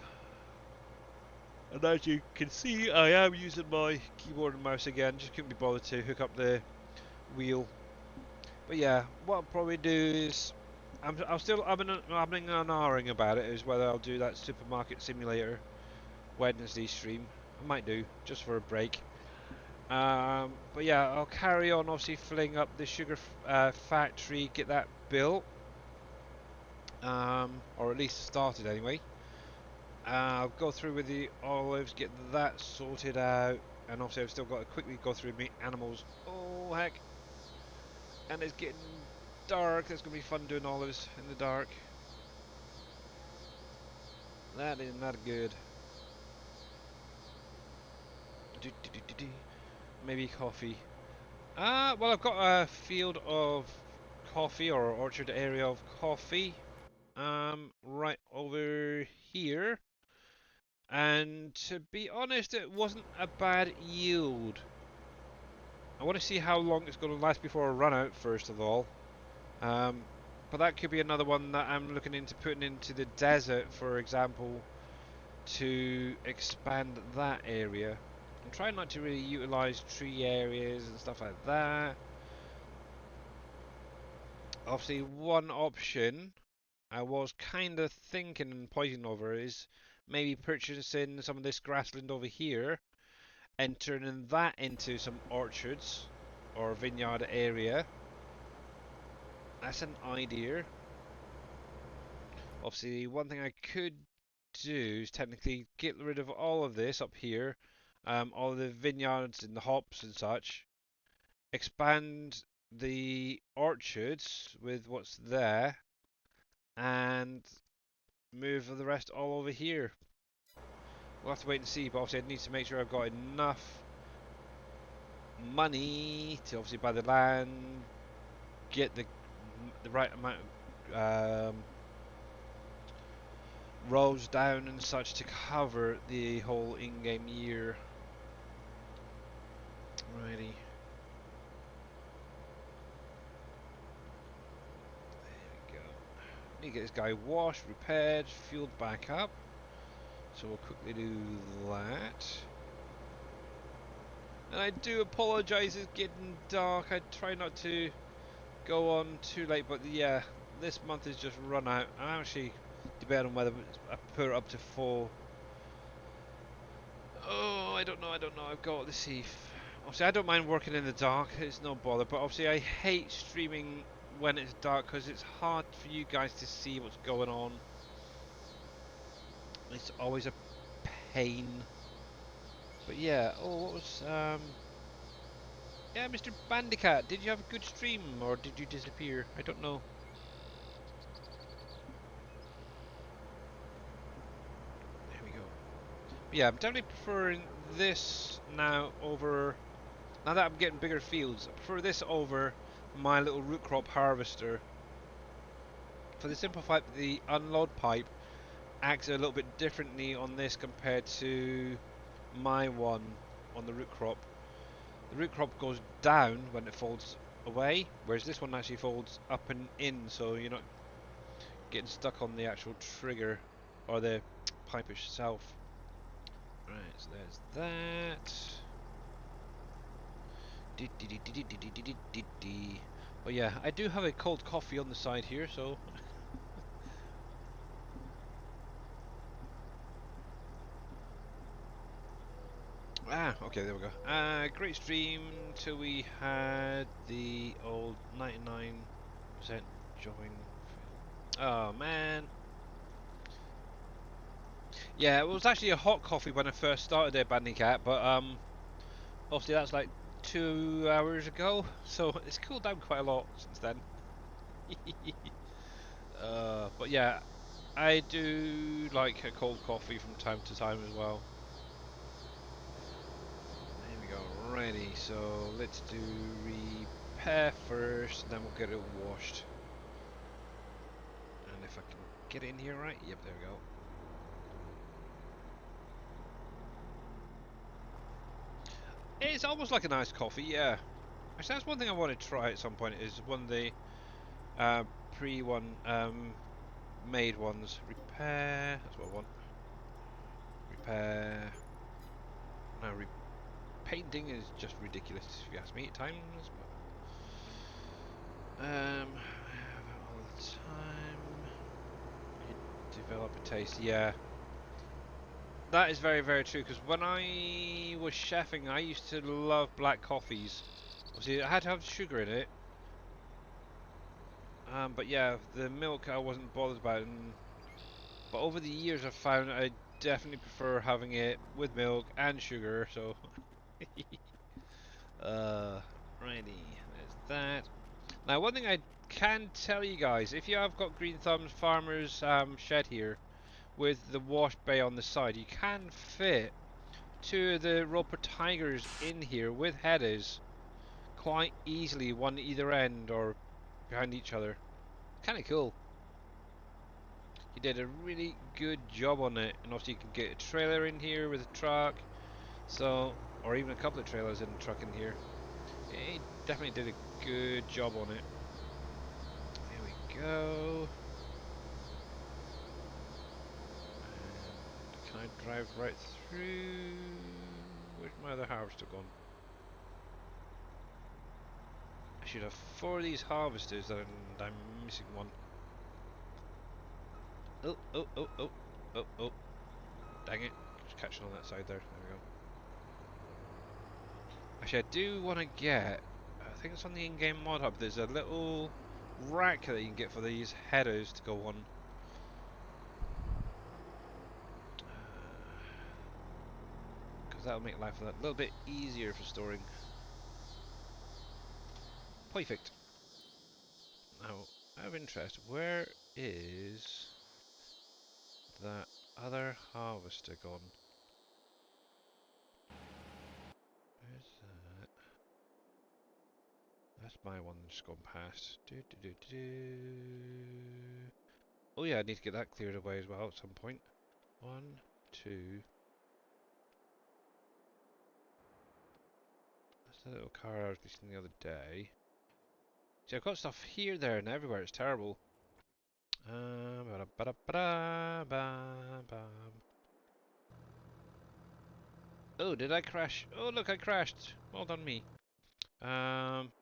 Speaker 1: And as you can see, I am using my keyboard and mouse again. Just couldn't be bothered to hook up the wheel. But yeah, what I'll probably do is I'm still umming and ahhing about it, is whether I'll do that supermarket simulator Wednesday stream. I might do just for a break. But yeah, I'll carry on obviously filling up the sugar factory, get that built, or at least started anyway. I'll go through with the olives, get that sorted out, and obviously I've still got to quickly go through my animals. Oh heck! And it's getting dark. It's gonna be fun doing olives in the dark. That is not good. Maybe coffee. Well, I've got a field of coffee or orchard area of coffee. Right over here. And to be honest, it wasn't a bad yield. I want to see how long it's going to last before I run out, first of all. Um, but that could be another one that I'm looking into putting into the desert, for example, to expand that area. I'm trying not to really utilise tree areas and stuff like that. Obviously, one option I was kind of thinking and pointing over is maybe purchasing some of this grassland over here and turning that into some orchards or vineyard area. That's an idea. Obviously, one thing I could do is technically get rid of all of this up here, all of the vineyards and the hops and such, expand the orchards with what's there, and move the rest all over here. We'll have to wait and see, but obviously I need to make sure I've got enough money to obviously buy the land, get the right amount of roads down and such to cover the whole in-game year. Righty. There we go. Need to get this guy washed, repaired, fueled back up. So we'll quickly do that. And I do apologise, it's getting dark. I try not to go on too late, but yeah, this month is just run out. I'm actually debating on whether I put it up to 4. Oh, I don't know. I've got the see. Obviously, I don't mind working in the dark. It's no bother. But obviously, I hate streaming when it's dark because it's hard for you guys to see what's going on. It's always a pain. But yeah. Oh, what was Yeah, Mr. Bandicat. Did you have a good stream or did you disappear? I don't know. There we go. But yeah, I'm definitely preferring this now over. Now that I'm getting bigger fields, I prefer this over my little root crop harvester. For the simple fact that the unload pipe acts a little bit differently on this compared to my one on the root crop. The root crop goes down when it folds away, whereas this one actually folds up and in, so you're not getting stuck on the actual trigger or the pipe itself. Right, so there's that. But yeah, I do have a cold coffee on the side here, so okay, there we go. Great stream till we had the old 99% join. Oh man. Yeah, it was actually a hot coffee when I first started at Bandicat, but obviously that's like 2 hours ago, so it's cooled down quite a lot since then. But yeah, I do like a cold coffee from time to time as well. There we go, ready. So let's do repair first, then we'll get it washed. And if I can get in here right, yep, there we go. It's almost like an iced coffee, yeah. Actually, that's one thing I want to try at some point. Is one of the made ones. Repair. That's what I want. Repair. Now, painting is just ridiculous if you ask me at times. But, all the time. You develop a taste. Yeah, that is very, very true. Because when I was chefing, I used to love black coffees. Obviously, I had to have sugar in it. But yeah, the milk I wasn't bothered about. But over the years, I've found I definitely prefer having it with milk and sugar. So, righty, there's that. Now, one thing I can tell you guys, if you have got Green Thumb's Farmer's shed here with the wash bay on the side, you can fit 2 of the Roper Tigers in here with headers quite easily, one at either end or behind each other. Kind of cool. He did a really good job on it, and obviously you can get a trailer in here with a truck, so, or even a couple of trailers in a truck in here. He definitely did a good job on it. There we go. And can I drive right through? Where's my other harvester gone? I should have 4 of these harvesters and I'm missing one. Oh, oh, oh, oh, oh, oh. Dang it. Just catching on that side there. There we go. Actually, I do want to get. I think it's on the in-game mod hub. There's a little rack that you can get for these headers to go on. Because that'll make life a little bit easier for storing. Perfect. Now, out of interest, where is that other harvester gone? Where's that? That's my one that's gone past. Oh yeah, I need to get that cleared away as well at some point. One, two. That's the little car I was leasing the other day. See, I've got stuff here, there, and everywhere. It's terrible. Oh, did I crash? Oh, look, I crashed. Well done, me. Um,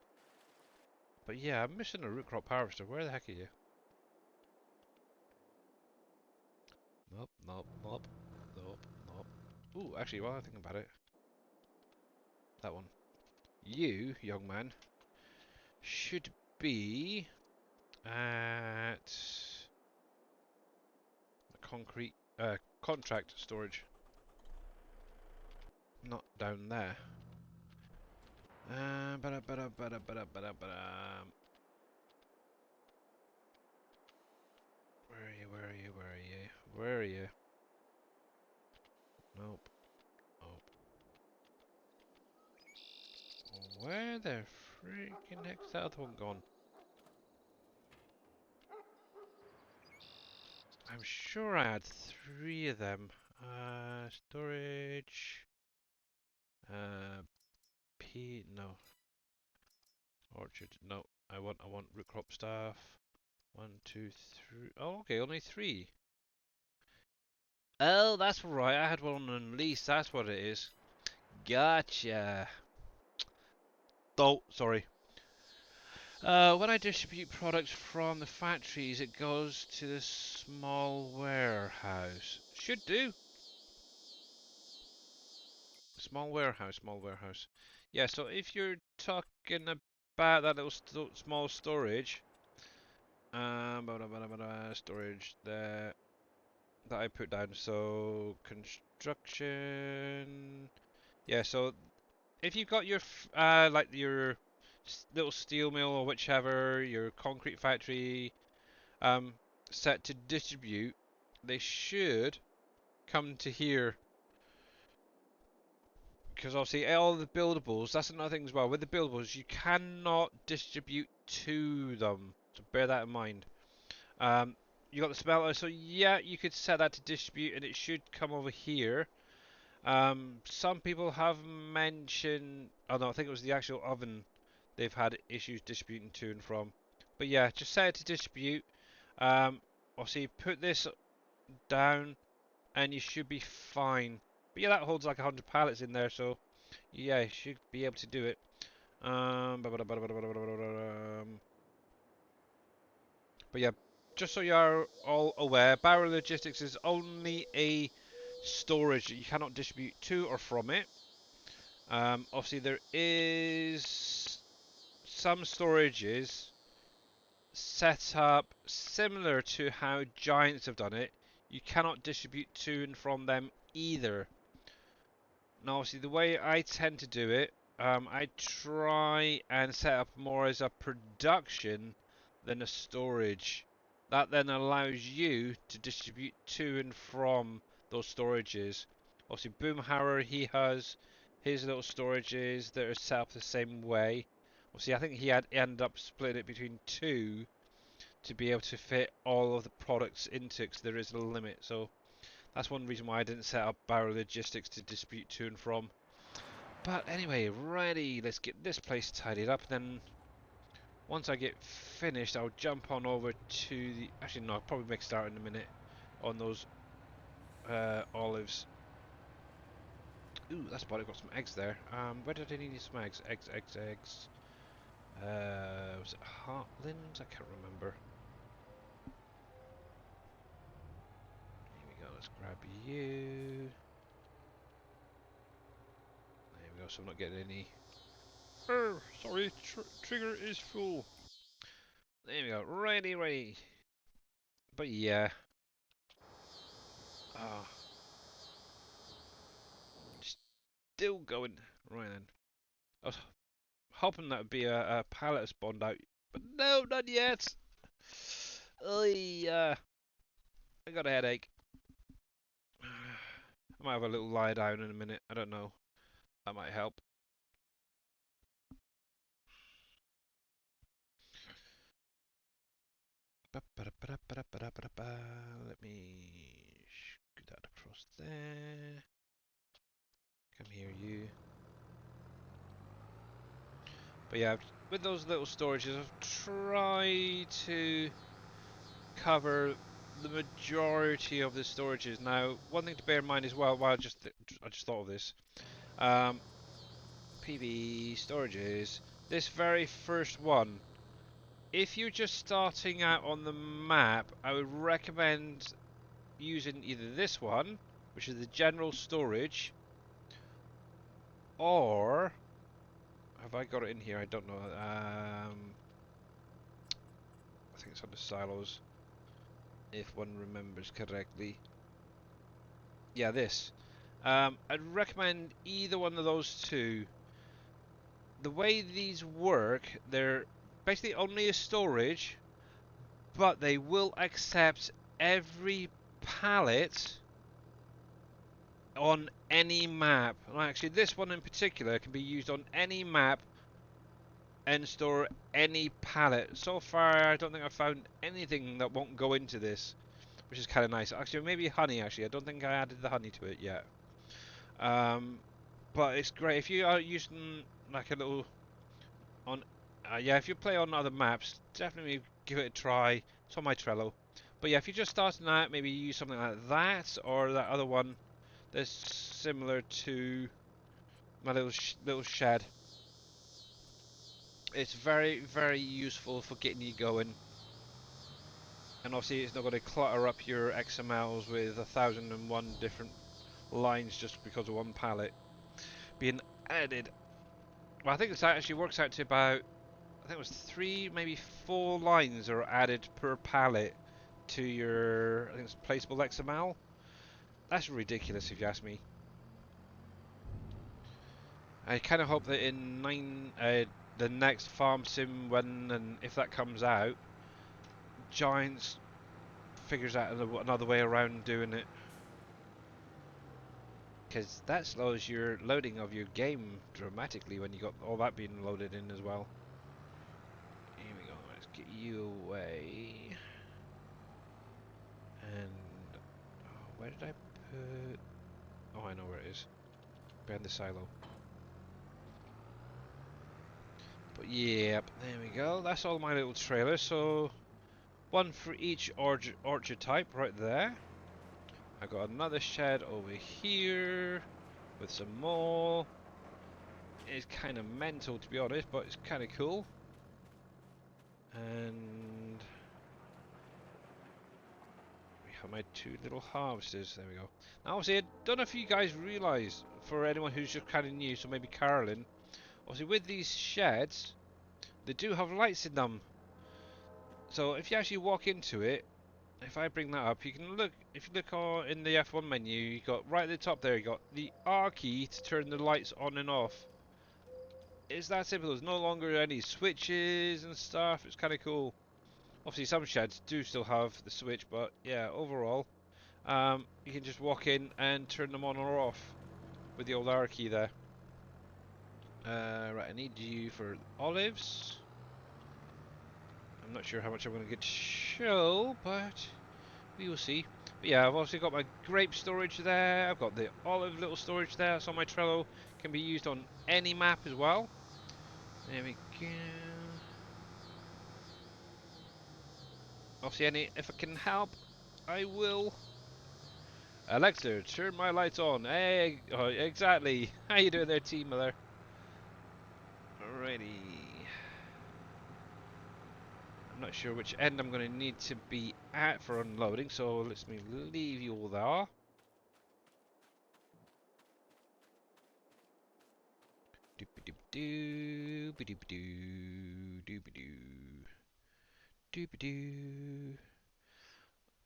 Speaker 1: but yeah, I'm missing a root crop harvester. Where the heck are you? Nope, nope, nope, nope, nope. Ooh, actually, while I think about it, that one. You, young man, should be at the concrete contract storage, not down there. Where are you? Where are you? Where are you? Where are you? Nope. Nope. Where the freaking heck's that other one gone? I'm sure I had three of them. Storage. Uh, no. Orchard. No. I want root crop stuff. One, two, three. Oh, okay, only three. Oh, that's right. I had one on lease. That's what it is. Gotcha. Oh, sorry. When I distribute products from the factories, it goes to the small warehouse. Should do. Small warehouse, small warehouse. Yeah, so if you're talking about that little small storage, storage there that I put down. So construction. Yeah, so if you've got your like your little steel mill or whichever, your concrete factory, um, set to distribute, they should come to here. Because obviously all the buildables, that's another thing as well. With the buildables, you cannot distribute to them. So bear that in mind. Um, you got the smelter, so yeah, you could set that to distribute and it should come over here. Some people have mentioned, oh no, I think it was the actual oven they've had issues distributing to and from. But yeah, just set it to distribute. Obviously put this down and you should be fine. But yeah, that holds like 100 pallets in there, so yeah, you should be able to do it. But yeah, just so you are all aware, Barrow Logistics is only a storage. You cannot distribute to or from it. Obviously, there is some storages set up similar to how Giants have done it. You cannot distribute to and from them either. Now, obviously, the way I tend to do it, I try and set up more as a production than a storage. That then allows you to distribute to and from those storages. Obviously, Boomhauer, he has his little storages that are set up the same way. Obviously, I think he had ended up splitting it between two to be able to fit all of the products into it, because there is a limit. So that's one reason why I didn't set up Barrow Logistics to distribute to and from. But anyway, ready. Let's get this place tidied up. Then once I get finished, I'll jump on over to the. Actually, no, I'll probably make a start in a minute on those olives. Ooh, that's about it. Got some eggs there. Where did I need some eggs? Eggs, eggs, eggs. Was it Heartland? I can't remember. Here we go. Let's grab you. There we go. So I'm not getting any. Sorry, trigger is full. There we go. Ready, ready. But yeah. Ah, still going. Right then. I was hoping that would be a pallet spawned out. But no, not yet. I got a headache. I might have a little lie down in a minute. I don't know. That might help. Let me scoot that across there. Come here, you. But yeah, with those little storages, I've tried to cover the majority of the storages. Now, one thing to bear in mind as well. Well, I just thought of this. Um, PV storages. This very first one. If you're just starting out on the map, I would recommend using either this one, which is the general storage, or have I got it in here? I don't know. I think it's on the silos, if one remembers correctly. Yeah, this. I'd recommend either one of those two. The way these work, they're basically only a storage, but they will accept every pallet on any map. Well, actually, this one in particular can be used on any map and store any pallet. So far, I don't think I've found anything that won't go into this, which is kind of nice. Actually, maybe honey. Actually, I don't think I added the honey to it yet. Um, but it's great if you are using like a little on. Yeah, if you play on other maps, definitely give it a try. It's on my Trello. But yeah, if you're just starting out, maybe use something like that or that other one that's similar to my little shed. It's very, very useful for getting you going. And obviously it's not going to clutter up your XMLs with 1,001 different lines just because of one palette being added. Well, I think this actually works out to about, I think it was 3, maybe 4 lines are added per palette to your, I think it's placeable XML. That's ridiculous if you ask me. I kind of hope that in the next Farm Sim, when and if that comes out, Giants figures out another way around doing it. Because that slows your loading of your game dramatically when you got all that being loaded in as well. Here we go, let's get you away. And oh, where did I put? Oh, I know where it is. Behind the silo. But yep, there we go. That's all my little trailers. So one for each orchard type right there. I got another shed over here with some more. It's kind of mental to be honest, but it's kind of cool. And we have my 2 little harvesters. There we go. Now, obviously, I don't know if you guys realise, for anyone who's just kind of new, so maybe Carolyn, obviously with these sheds, they do have lights in them. So if you actually walk into it, if I bring that up, you can look. If you look in the F1 menu, you got right at the top there. You got the R key to turn the lights on and off. It's that simple. There's no longer any switches and stuff. It's kind of cool. Obviously, some sheds do still have the switch, but yeah, overall, you can just walk in and turn them on or off with the old R key there. Right, I need you for olives. I'm not sure how much I'm going to get to show, but we will see. But yeah, I've also got my grape storage there. I've got the olive little storage there. That's on my Trello. Can be used on any map as well. There we go. Obviously, if I can help, I will. Alexa, turn my lights on. Hey, oh, exactly. How you doing there, Team Miller? Alrighty. I'm not sure which end I'm going to need to be at for unloading, so let me leave you all there. Doop doop doo. Doobie doobie doo. Doobie doo. Doobie doo.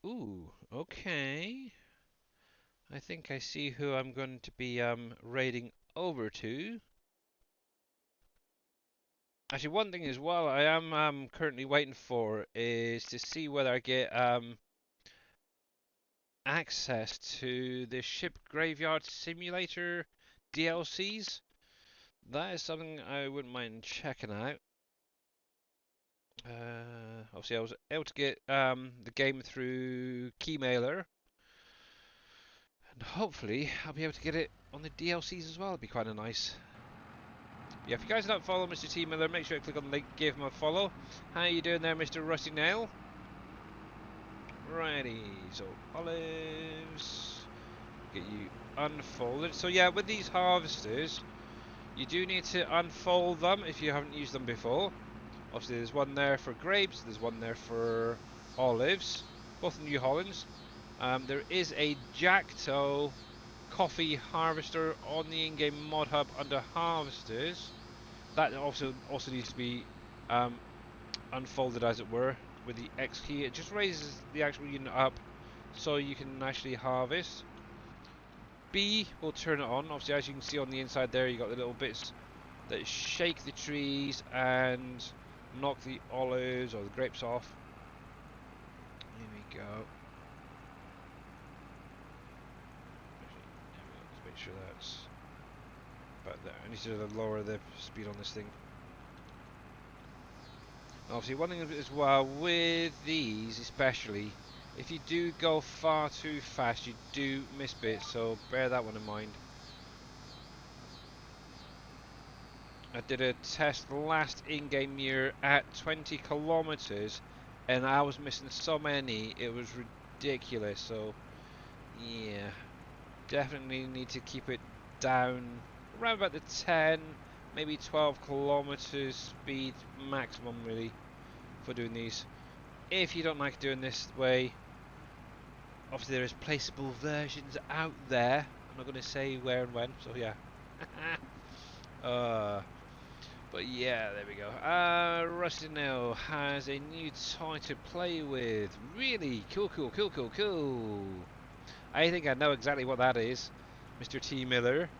Speaker 1: Ooh, okay. I think I see who I'm going to be raiding over to. Actually, one thing as well I am currently waiting for is to see whether I get access to the Ship Graveyard Simulator DLCs. That is something I wouldn't mind checking out. Obviously, I was able to get the game through Keymailer, and hopefully I'll be able to get it on the DLCs as well. It'd be quite a nice. Yeah, if you guys don't follow Mr. T Miller, make sure to click on the link, give him a follow. How you doing there, Mr. Rusty Nail? Righty, so olives, get you unfolded. So yeah, with these harvesters, you do need to unfold them if you haven't used them before. Obviously, there's one there for grapes, there's one there for olives, both New Hollands. There is a Jackto coffee harvester on the in-game mod hub under harvesters. That also needs to be um, unfolded, as it were, with the X key. It just raises the actual unit up so you can actually harvest. B will turn it on. Obviously, as you can see on the inside there, you got the little bits that shake the trees and knock the olives or the grapes off. Here we go. Let's make sure that's about there. I need to lower the speed on this thing. Obviously, one thing as well with these, especially, if you do go far too fast, you do miss bits. So bear that one in mind. I did a test last in-game year at 20 kilometers, and I was missing so many. It was ridiculous. So yeah, definitely need to keep it down around about the 10, maybe 12 kilometers speed maximum, really, for doing these. If you don't like doing this way, obviously there is placeable versions out there. I'm not going to say where and when, so yeah. But yeah, there we go. Rusty Nail has a new toy to play with. Really cool, cool, cool, cool, cool. I think I know exactly what that is, Mr. T Miller.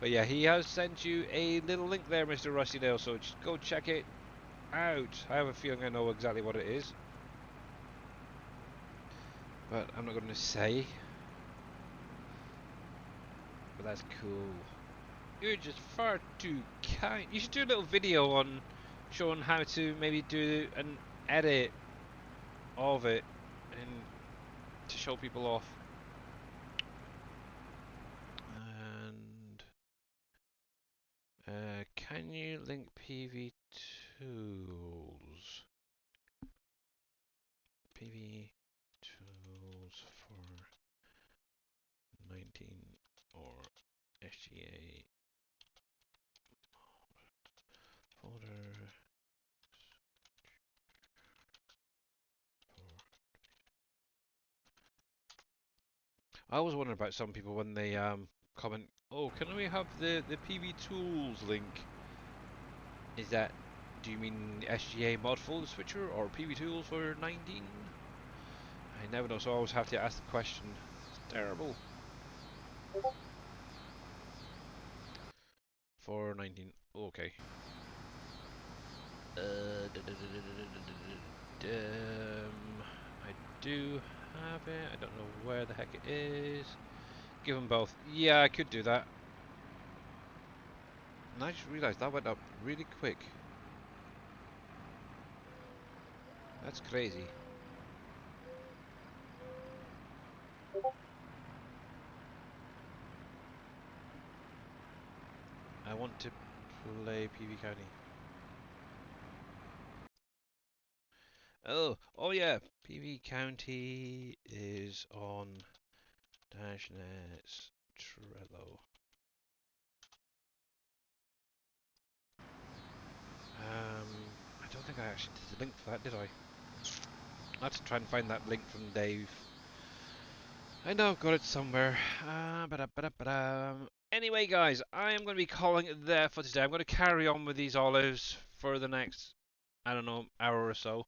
Speaker 1: But yeah, he has sent you a little link there, Mr. Rusty Nail. So just go check it out. I have a feeling I know exactly what it is, but I'm not going to say. But that's cool. You're just far too kind. You should do a little video on showing how to maybe do an edit of it and to show people off. And can you link PV tools? PV tools for 19 or SGA folder. I always wonder about some people when they comment, "Oh, can we have the PV tools link?" Is that, do you mean SGA mod folder switcher or PV tools for 19? I never know, so I always have to ask the question. It's terrible. For 19, okay. I do have it. I don't know where the heck it is. Give them both. Yeah, I could do that. And I just realised that went up really quick. That's crazy. I want to play PV County. Oh yeah, PV County is on Dashnet's Trello. I don't think I actually did the link for that, did I? I had to try and find that link from Dave. I know I've got it somewhere. Anyway, guys, I am going to be calling it there for today. I'm going to carry on with these olives for the next, I don't know, hour or so.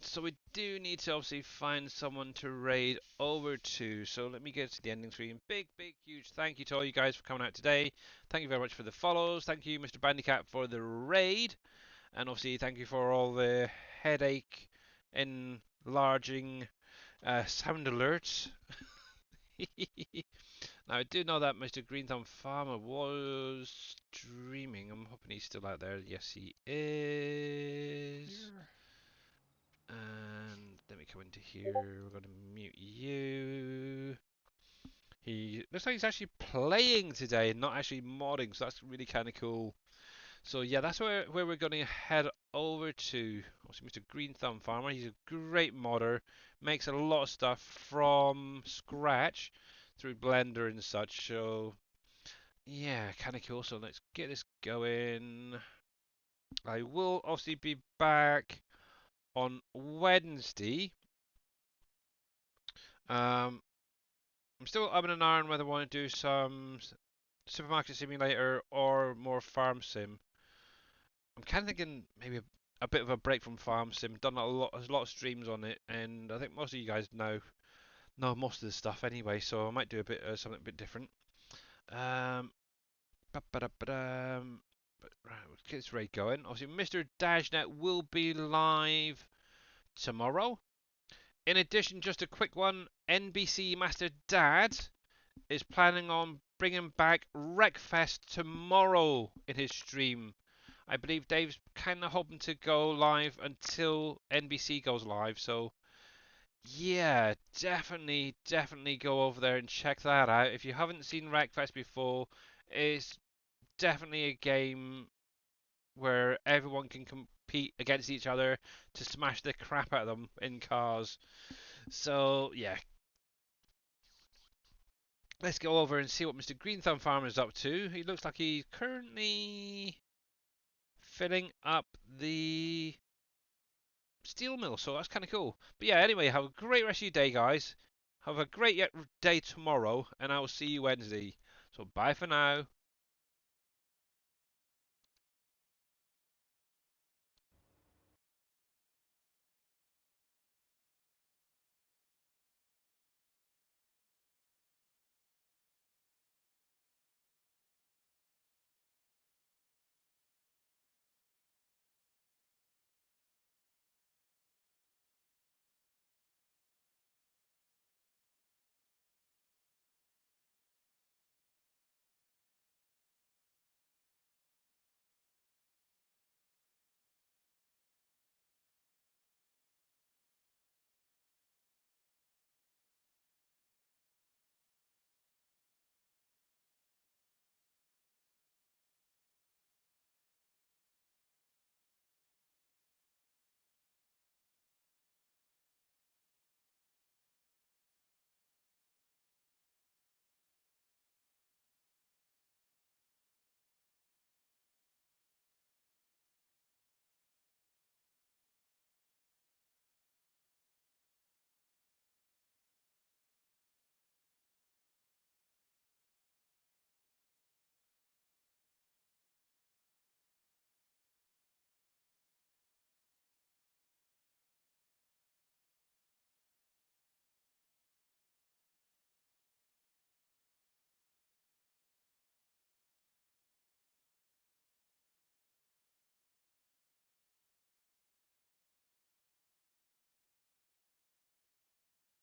Speaker 1: So we do need to obviously find someone to raid over to. So let me get to the ending screen. Big, big, huge thank you to all you guys for coming out today. Thank you very much for the follows. Thank you, Mr. Bandicat, for the raid. And obviously, thank you for all the headache enlarging sound alerts. Now, I do know that Mr. Green Thumb Farmer was streaming. I'm hoping he's still out there. Yes, he is. And let me come into here. We're going to mute you. He looks like he's actually playing today, not actually modding, so that's really kind of cool. So yeah, that's where we're going to head over to. Obviously, Mr. Green Thumb Farmer. He's a great modder. Makes a lot of stuff from scratch through Blender and such. So yeah, kind of cool. So let's get this going. I will obviously be back on Wednesday. Um, I'm still umming and ahhing whether I want to do some supermarket simulator or more farm sim. I'm kind of thinking maybe a bit of a break from farm sim. Done a lot of streams on it, and I think most of you guys know most of the stuff anyway. So I might do a bit something a bit different. Um, ba-ba-da-ba-dum. But right, let's get this raid going. Obviously, Mr. Dashnet will be live tomorrow. In addition, just a quick one: NBC Master Dad is planning on bringing back Wreckfest tomorrow in his stream. I believe Dave's kind of hoping to go live until NBC goes live. So yeah, definitely go over there and check that out. If you haven't seen Wreckfest before, it's definitely a game where everyone can compete against each other to smash the crap out of them in cars. So yeah, let's go over and see what Mr. Green Thumb Farmer is up to. He looks like he's currently filling up the steel mill, so that's kind of cool. But yeah, anyway, have a great rest of your day, guys. Have a great day tomorrow, and I will see you Wednesday. So bye for now.